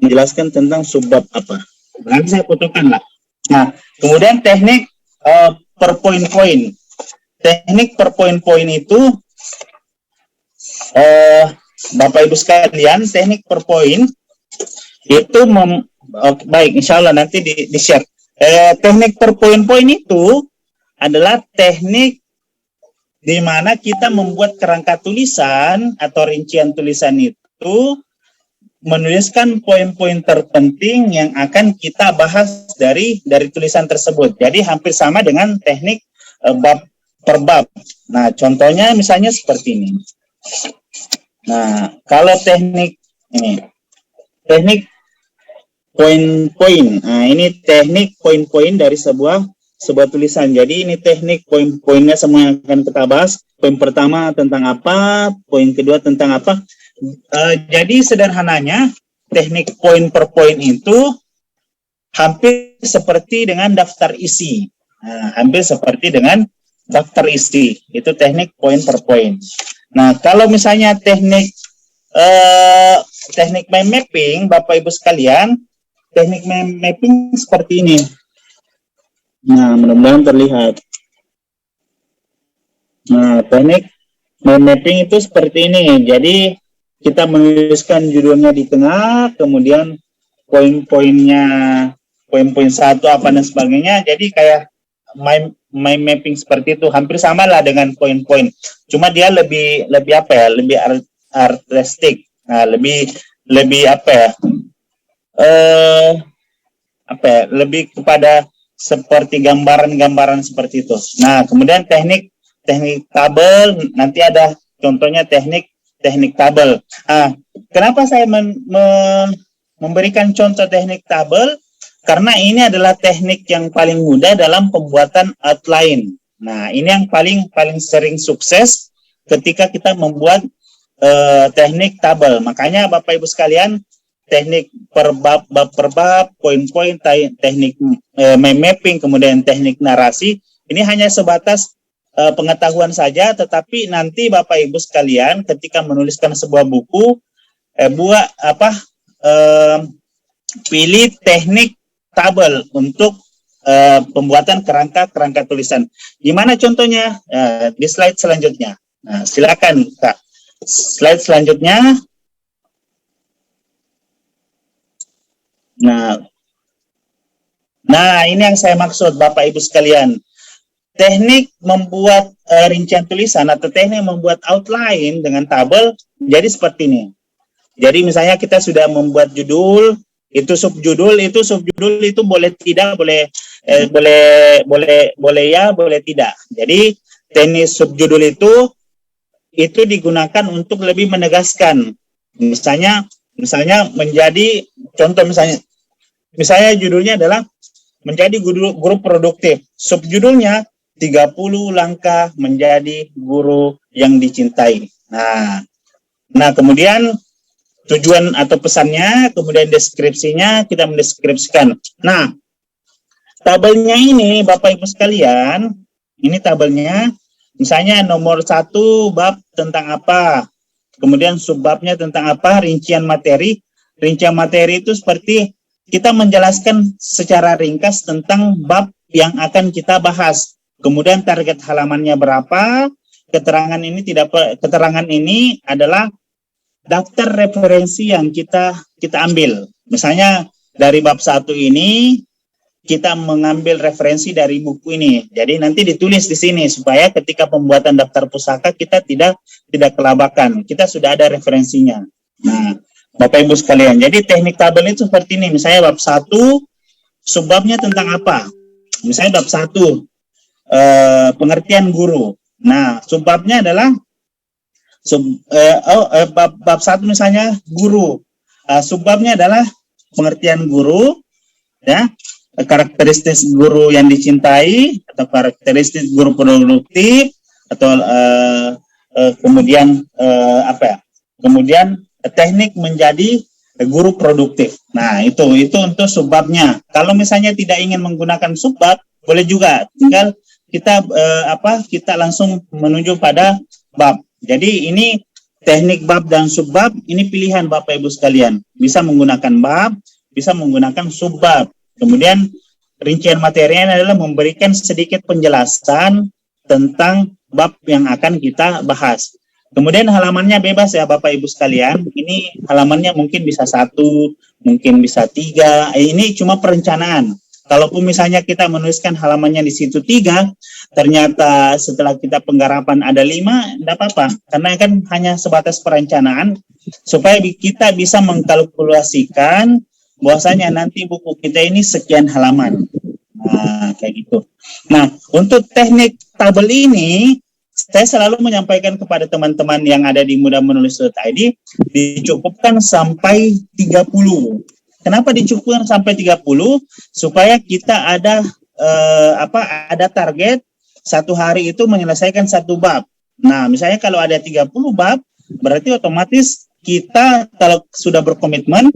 menjelaskan tentang subbab apa. Nanti saya fotokan lah. Nah, kemudian teknik per poin-poin. Teknik per poin-poin itu Bapak Ibu sekalian, teknik per poin itu baik, insya Allah nanti di-share. Teknik per poin-poin itu adalah teknik di mana kita membuat kerangka tulisan atau rincian tulisan itu menuliskan poin-poin terpenting yang akan kita bahas dari tulisan tersebut. Jadi hampir sama dengan teknik bab per bab. Nah, contohnya misalnya seperti ini. Nah, kalau teknik ini, teknik poin-poin. Nah, ini teknik poin-poin dari sebuah tulisan. Jadi ini teknik poin-poinnya semua yang akan kita bahas. Poin pertama tentang apa, poin kedua tentang apa. Jadi sederhananya teknik poin per poin itu hampir seperti dengan daftar isi. Nah, hampir seperti dengan daftar isi. Itu teknik poin per poin. Nah, kalau misalnya teknik mind mapping, Bapak Ibu sekalian, teknik mind mapping seperti ini. Nah, mudah-mudahan terlihat. Nah, teknik mind mapping itu seperti ini. Jadi, kita menuliskan judulnya di tengah, kemudian poin-poinnya, poin-poin 1 apa dan sebagainya. Jadi, kayak mind mapping seperti itu. Hampir sama lah dengan poin-poin. Cuma dia lebih apa ya? Lebih artistik. Nah, lebih apa ya? Lebih kepada seperti gambaran-gambaran seperti itu. Nah, kemudian teknik tabel, nanti ada contohnya teknik tabel. Kenapa saya memberikan contoh teknik tabel? Karena ini adalah teknik yang paling mudah dalam pembuatan outline. Nah, ini yang paling sering sukses ketika kita membuat teknik tabel. Makanya Bapak Ibu sekalian, teknik per bab per bab, poin-poin, teknik mind mapping, kemudian teknik narasi, ini hanya sebatas pengetahuan saja, tetapi nanti Bapak Ibu sekalian ketika menuliskan sebuah buku, pilih teknik tabel untuk pembuatan kerangka tulisan. Gimana contohnya? Di slide selanjutnya. Nah, silakan Kak. Slide selanjutnya. Nah, ini yang saya maksud Bapak Ibu sekalian. Teknik membuat rincian tulisan atau teknik membuat outline dengan tabel jadi seperti ini. Jadi misalnya kita sudah membuat judul, Itu subjudul itu boleh tidak, boleh boleh ya, boleh tidak. Jadi teknik subjudul itu digunakan untuk lebih menegaskan. Misalnya menjadi contoh, misalnya judulnya adalah menjadi guru produktif. Subjudulnya 30 langkah menjadi guru yang dicintai. Nah, kemudian tujuan atau pesannya, kemudian deskripsinya, kita mendeskripsikan. Nah, tabelnya ini Bapak Ibu sekalian, ini tabelnya, misalnya nomor 1 bab tentang apa, kemudian subbabnya tentang apa, rincian materi itu seperti kita menjelaskan secara ringkas tentang bab yang akan kita bahas, kemudian target halamannya berapa, keterangan ini adalah daftar referensi yang kita ambil. Misalnya dari bab 1 ini kita mengambil referensi dari buku ini. Jadi nanti ditulis di sini supaya ketika pembuatan daftar pusaka kita tidak kelabakan. Kita sudah ada referensinya. Nah, Bapak Ibu sekalian, jadi teknik tabel itu seperti ini. Misalnya bab 1 subbabnya tentang apa? Misalnya bab 1 pengertian guru. Nah, subbabnya adalah bab 1 misalnya guru. Subbabnya adalah pengertian guru, ya, karakteristik guru yang dicintai atau karakteristik guru produktif, atau kemudian kemudian teknik menjadi guru produktif. Nah, itu untuk subbabnya. Kalau misalnya tidak ingin menggunakan subbab, boleh juga, tinggal kita kita langsung menuju pada bab. Jadi ini teknik bab dan subbab, ini pilihan Bapak Ibu sekalian. Bisa menggunakan bab, bisa menggunakan subbab. Kemudian rincian materinya adalah memberikan sedikit penjelasan tentang bab yang akan kita bahas. Kemudian halamannya bebas ya Bapak Ibu sekalian. Ini halamannya mungkin bisa 1, mungkin bisa 3. Ini cuma perencanaan. Kalaupun misalnya kita menuliskan halamannya di situ 3, ternyata setelah kita penggarapan ada 5, tidak apa-apa. Karena kan hanya sebatas perencanaan, supaya kita bisa mengkalkulasikan bahwasanya nanti buku kita ini sekian halaman. Nah, kayak gitu. Nah, untuk teknik tabel ini, saya selalu menyampaikan kepada teman-teman yang ada di mudamenulis.id, dicukupkan sampai 30. Kenapa dicukupkan sampai 30? Supaya kita ada ada target satu hari itu menyelesaikan 1 bab. Nah, misalnya kalau ada 30 bab, berarti otomatis kita kalau sudah berkomitmen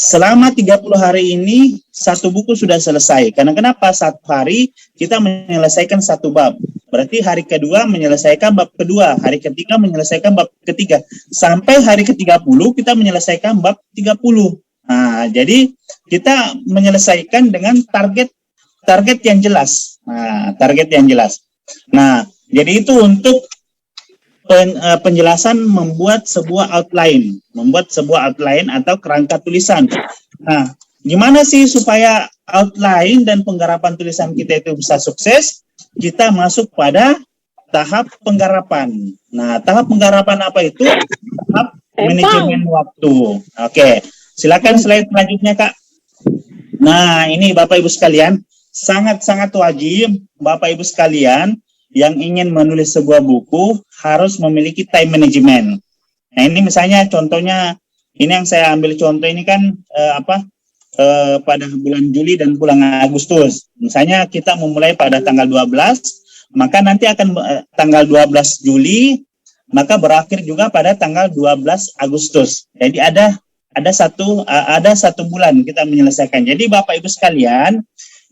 selama 30 hari ini 1 buku sudah selesai. Karena kenapa? 1 hari kita menyelesaikan 1 bab. Berarti hari kedua menyelesaikan bab kedua, hari ketiga menyelesaikan bab ketiga. Sampai hari ke-30 kita menyelesaikan bab 30. Nah, jadi kita menyelesaikan dengan target yang jelas. Nah, target yang jelas. Nah, jadi itu untuk penjelasan membuat sebuah outline atau kerangka tulisan. Nah, gimana sih supaya outline dan penggarapan tulisan kita itu bisa sukses? Kita masuk pada tahap penggarapan. Nah, tahap penggarapan apa itu? Tahap manajemen waktu. Oke. Silakan slide selanjutnya, Kak. Nah, ini Bapak Ibu sekalian, sangat-sangat wajib Bapak Ibu sekalian yang ingin menulis sebuah buku harus memiliki time management. Nah, ini misalnya contohnya, ini yang saya ambil contoh ini kan pada bulan Juli dan bulan Agustus. Misalnya kita memulai pada tanggal 12, maka nanti akan tanggal 12 Juli, maka berakhir juga pada tanggal 12 Agustus. Jadi ada satu bulan kita menyelesaikan. Jadi Bapak Ibu sekalian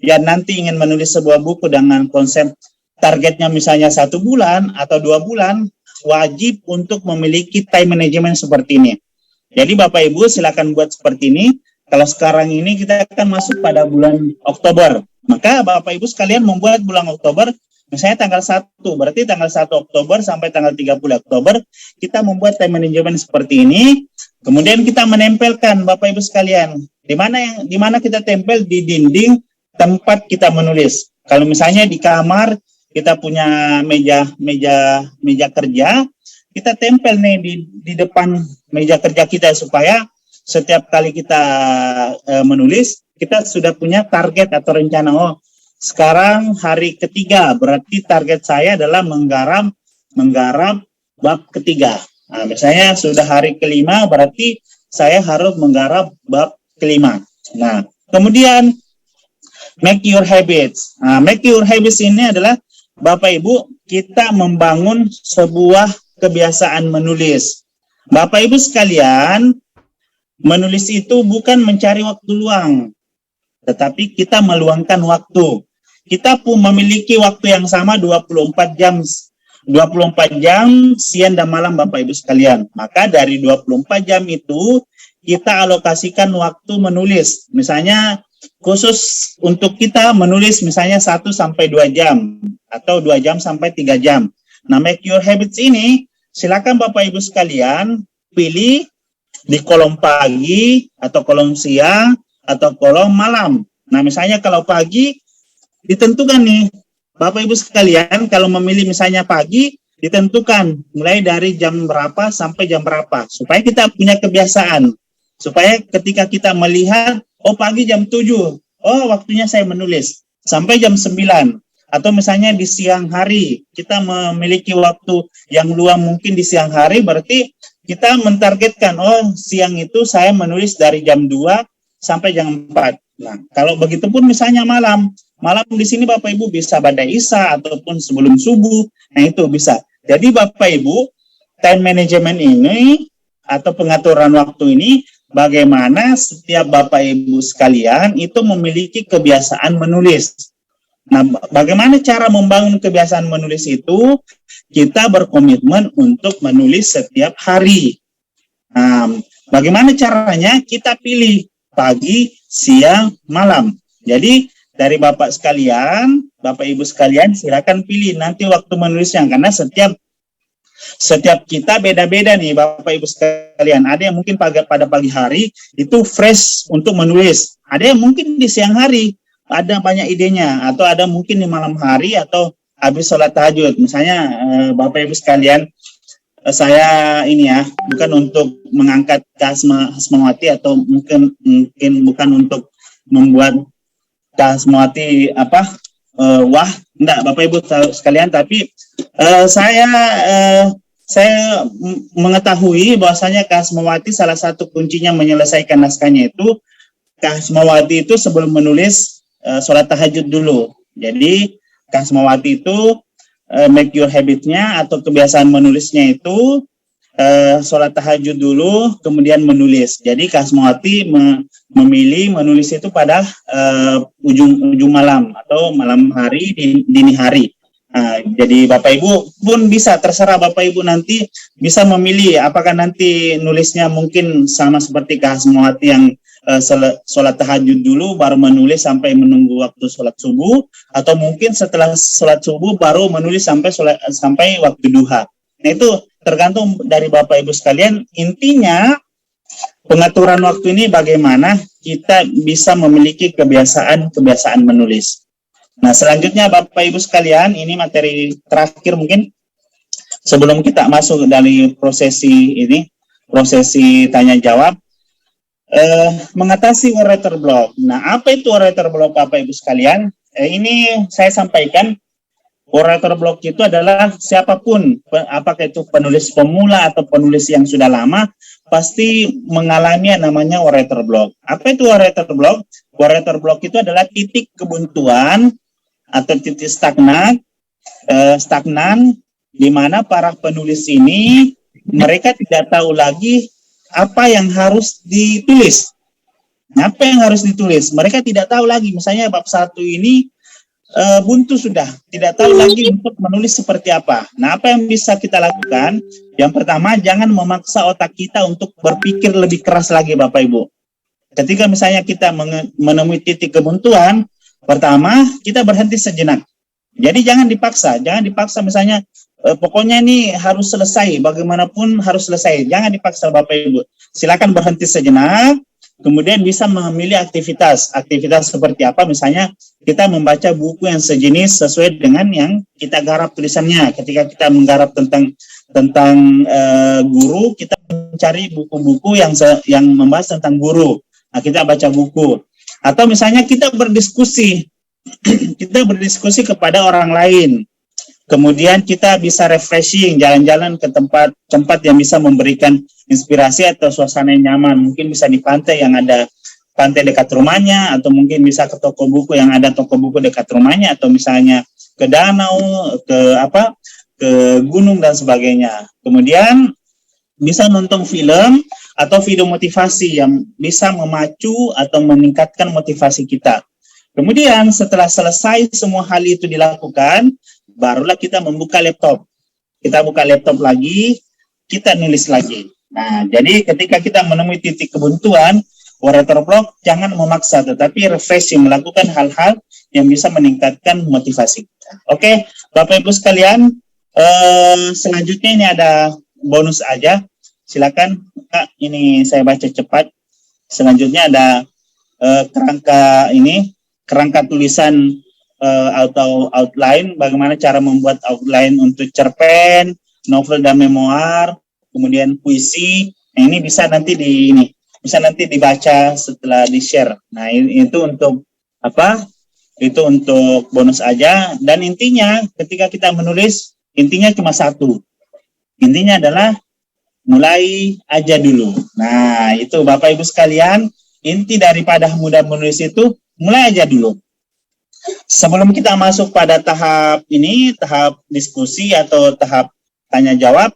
yang nanti ingin menulis sebuah buku dengan konsep targetnya misalnya 1 bulan atau 2 bulan, wajib untuk memiliki time management seperti ini. Jadi Bapak Ibu silakan buat seperti ini. Kalau sekarang ini kita akan masuk pada bulan Oktober, maka Bapak Ibu sekalian membuat bulan Oktober misalnya tanggal 1, berarti tanggal 1 Oktober sampai tanggal 30 Oktober kita membuat time management seperti ini. Kemudian kita menempelkan Bapak Ibu sekalian, di mana kita tempel di dinding tempat kita menulis. Kalau misalnya di kamar kita punya meja kerja, kita tempel nih di depan meja kerja kita supaya setiap kali kita menulis, kita sudah punya target atau rencana. Oh, sekarang hari ketiga, berarti target saya adalah menggarap bab ketiga. Nah, misalnya sudah hari kelima, berarti saya harus menggarap bab kelima. Nah, kemudian make your habits. Nah, make your habits ini adalah Bapak Ibu, kita membangun sebuah kebiasaan menulis. Bapak Ibu sekalian, menulis itu bukan mencari waktu luang, tetapi kita meluangkan waktu. Kita pun memiliki waktu yang sama 24 jam. 24 jam siang dan malam Bapak Ibu sekalian. Maka dari 24 jam itu kita alokasikan waktu menulis. Misalnya khusus untuk kita menulis misalnya 1 sampai 2 jam atau 2 jam sampai 3 jam. Nah, make your habits ini silakan Bapak Ibu sekalian pilih di kolom pagi atau kolom siang atau kolom malam. Nah, misalnya kalau pagi ditentukan nih Bapak Ibu sekalian, kalau memilih misalnya pagi ditentukan mulai dari jam berapa sampai jam berapa supaya kita punya kebiasaan. Supaya ketika kita melihat oh pagi jam 7, oh waktunya saya menulis sampai jam 9. Atau misalnya di siang hari kita memiliki waktu yang luang mungkin di siang hari, berarti kita mentargetkan oh siang itu saya menulis dari jam 2 sampai jam 4. Nah, kalau begitu pun misalnya malam di sini Bapak Ibu bisa pada Isya ataupun sebelum subuh. Nah, itu bisa. Jadi Bapak Ibu, time management ini atau pengaturan waktu ini bagaimana setiap Bapak Ibu sekalian itu memiliki kebiasaan menulis. Nah, bagaimana cara membangun kebiasaan menulis itu? Kita berkomitmen untuk menulis setiap hari. Nah, bagaimana caranya? Kita pilih pagi, siang, malam. Jadi, dari Bapak sekalian, Bapak Ibu sekalian, silakan pilih nanti waktu menulisnya. Karena setiap kita beda-beda nih Bapak Ibu sekalian. Ada yang mungkin pada pagi hari itu fresh untuk menulis. Ada yang mungkin di siang hari ada banyak idenya, atau ada mungkin di malam hari atau habis sholat tahajud. Misalnya Bapak Ibu sekalian, saya ini ya bukan untuk mengangkat Hasmawati atau mungkin bukan untuk membuat Hasmawati wah enggak Bapak Ibu sekalian, tapi saya mengetahui bahwasanya Hasmawati salah satu kuncinya menyelesaikan naskahnya itu Hasmawati itu sebelum menulis sholat tahajud dulu. Jadi Hasmawati itu make your habit-nya atau kebiasaan menulisnya itu sholat tahajud dulu kemudian menulis. Jadi Hasmawati memilih menulis itu pada ujung malam atau malam hari, dini hari. Jadi Bapak Ibu pun bisa, terserah Bapak Ibu nanti bisa memilih apakah nanti nulisnya mungkin sama seperti Hasmawati yang sholat tahajud dulu baru menulis sampai menunggu waktu sholat subuh, atau mungkin setelah sholat subuh baru menulis sampai waktu duha. Nah, itu tergantung dari Bapak Ibu sekalian. Intinya pengaturan waktu ini bagaimana kita bisa memiliki kebiasaan menulis. Nah, selanjutnya Bapak Ibu sekalian, ini materi terakhir mungkin sebelum kita masuk dari prosesi tanya jawab. Mengatasi orator block. Nah, apa itu orator block Bapak Ibu sekalian? Ini saya sampaikan, orator block itu adalah siapapun, apakah itu penulis pemula atau penulis yang sudah lama, pasti mengalami yang namanya orator block. Apa itu orator block? Orator block itu adalah titik kebuntuan atau titik stagnan di mana para penulis ini mereka tidak tahu lagi apa yang harus ditulis. Apa yang harus ditulis? Mereka tidak tahu lagi. Misalnya bab 1 ini buntu sudah, tidak tahu lagi untuk menulis seperti apa. Nah, apa yang bisa kita lakukan? Yang pertama, jangan memaksa otak kita untuk berpikir lebih keras lagi Bapak Ibu. Ketika misalnya kita menemui titik kebuntuan, pertama kita berhenti sejenak. Jadi jangan dipaksa misalnya pokoknya ini harus selesai, bagaimanapun harus selesai. Jangan dipaksa Bapak Ibu. Silakan berhenti sejenak, kemudian bisa memilih aktivitas seperti apa. Misalnya kita membaca buku yang sejenis sesuai dengan yang kita garap tulisannya. Ketika kita menggarap tentang guru, kita mencari buku-buku yang membahas tentang guru. Nah, kita baca buku. Atau misalnya kita berdiskusi. Kita berdiskusi kepada orang lain. Kemudian kita bisa refreshing, jalan-jalan ke tempat yang bisa memberikan inspirasi atau suasana yang nyaman. Mungkin bisa di pantai yang ada pantai dekat rumahnya, atau mungkin bisa ke toko buku yang ada toko buku dekat rumahnya, atau misalnya ke danau, ke gunung dan sebagainya. Kemudian bisa nonton film atau video motivasi yang bisa memacu atau meningkatkan motivasi kita. Kemudian setelah selesai semua hal itu dilakukan, barulah kita membuka laptop. Kita buka laptop lagi, kita nulis lagi. Nah, jadi ketika kita menemui titik kebuntuan, Orator Block jangan memaksa, tetapi refreshing, melakukan hal-hal yang bisa meningkatkan motivasi kita. Oke, Bapak Ibu sekalian, selanjutnya ini ada bonus aja. Silakan, Kak, ini saya baca cepat. Selanjutnya ada kerangka tulisan atau outline, bagaimana cara membuat outline untuk cerpen, novel dan memoir, kemudian puisi. Nah, ini bisa nanti dibaca setelah di-share. Nah, itu untuk apa? Itu untuk bonus aja. Dan intinya ketika kita menulis, intinya cuma satu. Intinya adalah mulai aja dulu. Nah, itu Bapak Ibu sekalian, inti daripada mudah menulis itu mulai aja dulu. Sebelum kita masuk pada tahap diskusi atau tahap tanya jawab,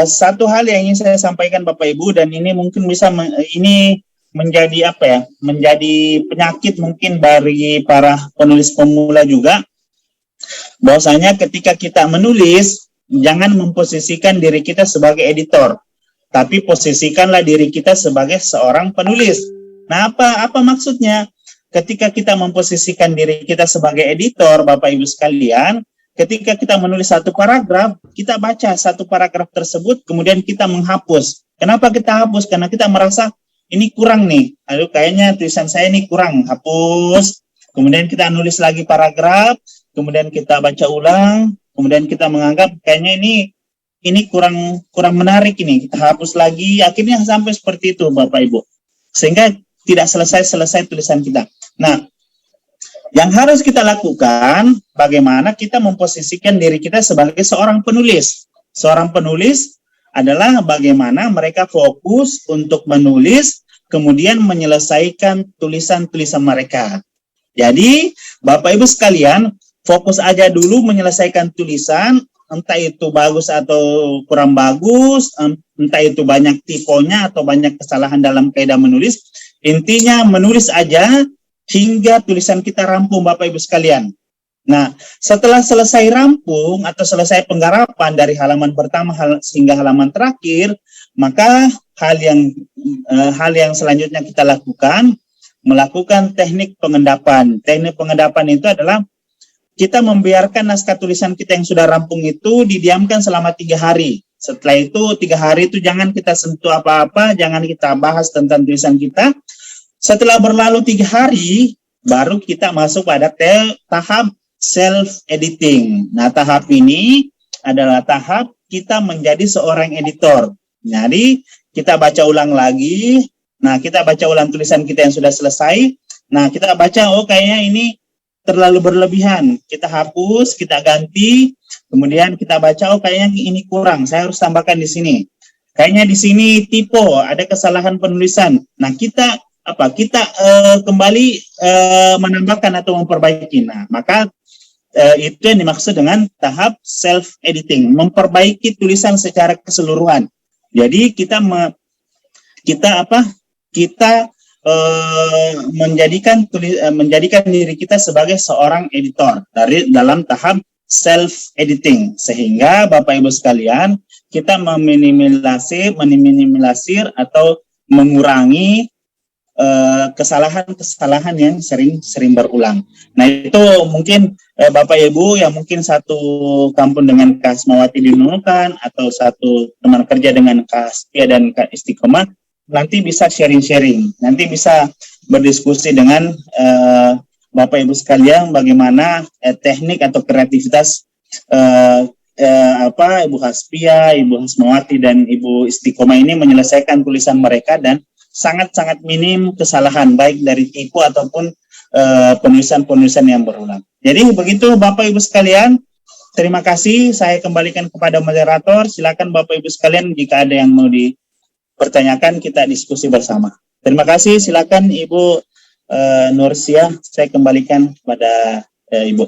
satu hal yang ingin saya sampaikan Bapak Ibu, dan ini mungkin bisa menjadi menjadi penyakit mungkin bagi para penulis pemula juga, bahwasanya ketika kita menulis, jangan memposisikan diri kita sebagai editor, tapi posisikanlah diri kita sebagai seorang penulis. Nah, apa maksudnya? Ketika kita memposisikan diri kita sebagai editor, Bapak Ibu sekalian, ketika kita menulis satu paragraf, kita baca satu paragraf tersebut, kemudian kita menghapus. Kenapa kita hapus? Karena kita merasa ini kurang nih. Aduh, kayaknya tulisan saya ini kurang, hapus. Kemudian kita nulis lagi paragraf, kemudian kita baca ulang, kemudian kita menganggap kayaknya ini kurang menarik ini. Kita hapus lagi, akhirnya sampai seperti itu Bapak Ibu. Sehingga tidak selesai tulisan kita. Nah, yang harus kita lakukan, bagaimana kita memposisikan diri kita sebagai seorang penulis. Seorang penulis adalah bagaimana mereka fokus untuk menulis, kemudian menyelesaikan tulisan-tulisan mereka. Jadi, Bapak Ibu sekalian, fokus aja dulu menyelesaikan tulisan, entah itu bagus atau kurang bagus, entah itu banyak tiponya atau banyak kesalahan dalam kaidah menulis. Intinya menulis aja hingga tulisan kita rampung Bapak Ibu sekalian. Nah, setelah selesai rampung atau selesai penggarapan dari halaman pertama hingga halaman terakhir, maka hal yang selanjutnya kita lakukan, melakukan teknik pengendapan. Teknik pengendapan itu adalah kita membiarkan naskah tulisan kita yang sudah rampung itu didiamkan selama 3 hari. Setelah itu 3 hari itu jangan kita sentuh apa-apa, jangan kita bahas tentang tulisan kita. Setelah berlalu 3 hari, baru kita masuk pada tahap self-editing. Nah, tahap ini adalah tahap kita menjadi seorang editor. Jadi, kita baca ulang lagi. Nah, kita baca ulang tulisan kita yang sudah selesai. Nah, kita baca, oh kayaknya ini terlalu berlebihan. Kita hapus, kita ganti. Kemudian kita baca, oh kayaknya ini kurang. Saya harus tambahkan di sini. Kayaknya di sini typo, ada kesalahan penulisan. Nah, kita kembali menambahkan atau memperbaiki. Nah, maka itu yang dimaksud dengan tahap self-editing, memperbaiki tulisan secara keseluruhan. Jadi kita menjadikan diri kita sebagai seorang editor dalam tahap self-editing, sehingga Bapak Ibu sekalian kita meminimalisir atau mengurangi kesalahan-kesalahan yang sering berulang. Nah, itu mungkin Bapak Ibu yang mungkin satu kampung dengan Kak Asmawati di Nunukan atau satu teman kerja dengan Kak Astia dan Kak Istiqomah, nanti bisa sharing-sharing. Nanti bisa berdiskusi dengan Bapak Ibu sekalian bagaimana teknik atau kreativitas Ibu Haspia, Ibu Hasmawati dan Ibu Istiqomah ini menyelesaikan tulisan mereka dan sangat-sangat minim kesalahan baik dari tipu ataupun penulisan-penulisan yang berulang. Jadi begitu Bapak Ibu sekalian, terima kasih. Saya kembalikan kepada moderator. Silakan Bapak Ibu sekalian jika ada yang mau dipertanyakan kita diskusi bersama. Terima kasih. Silakan Ibu Nursia, saya kembalikan kepada Ibu.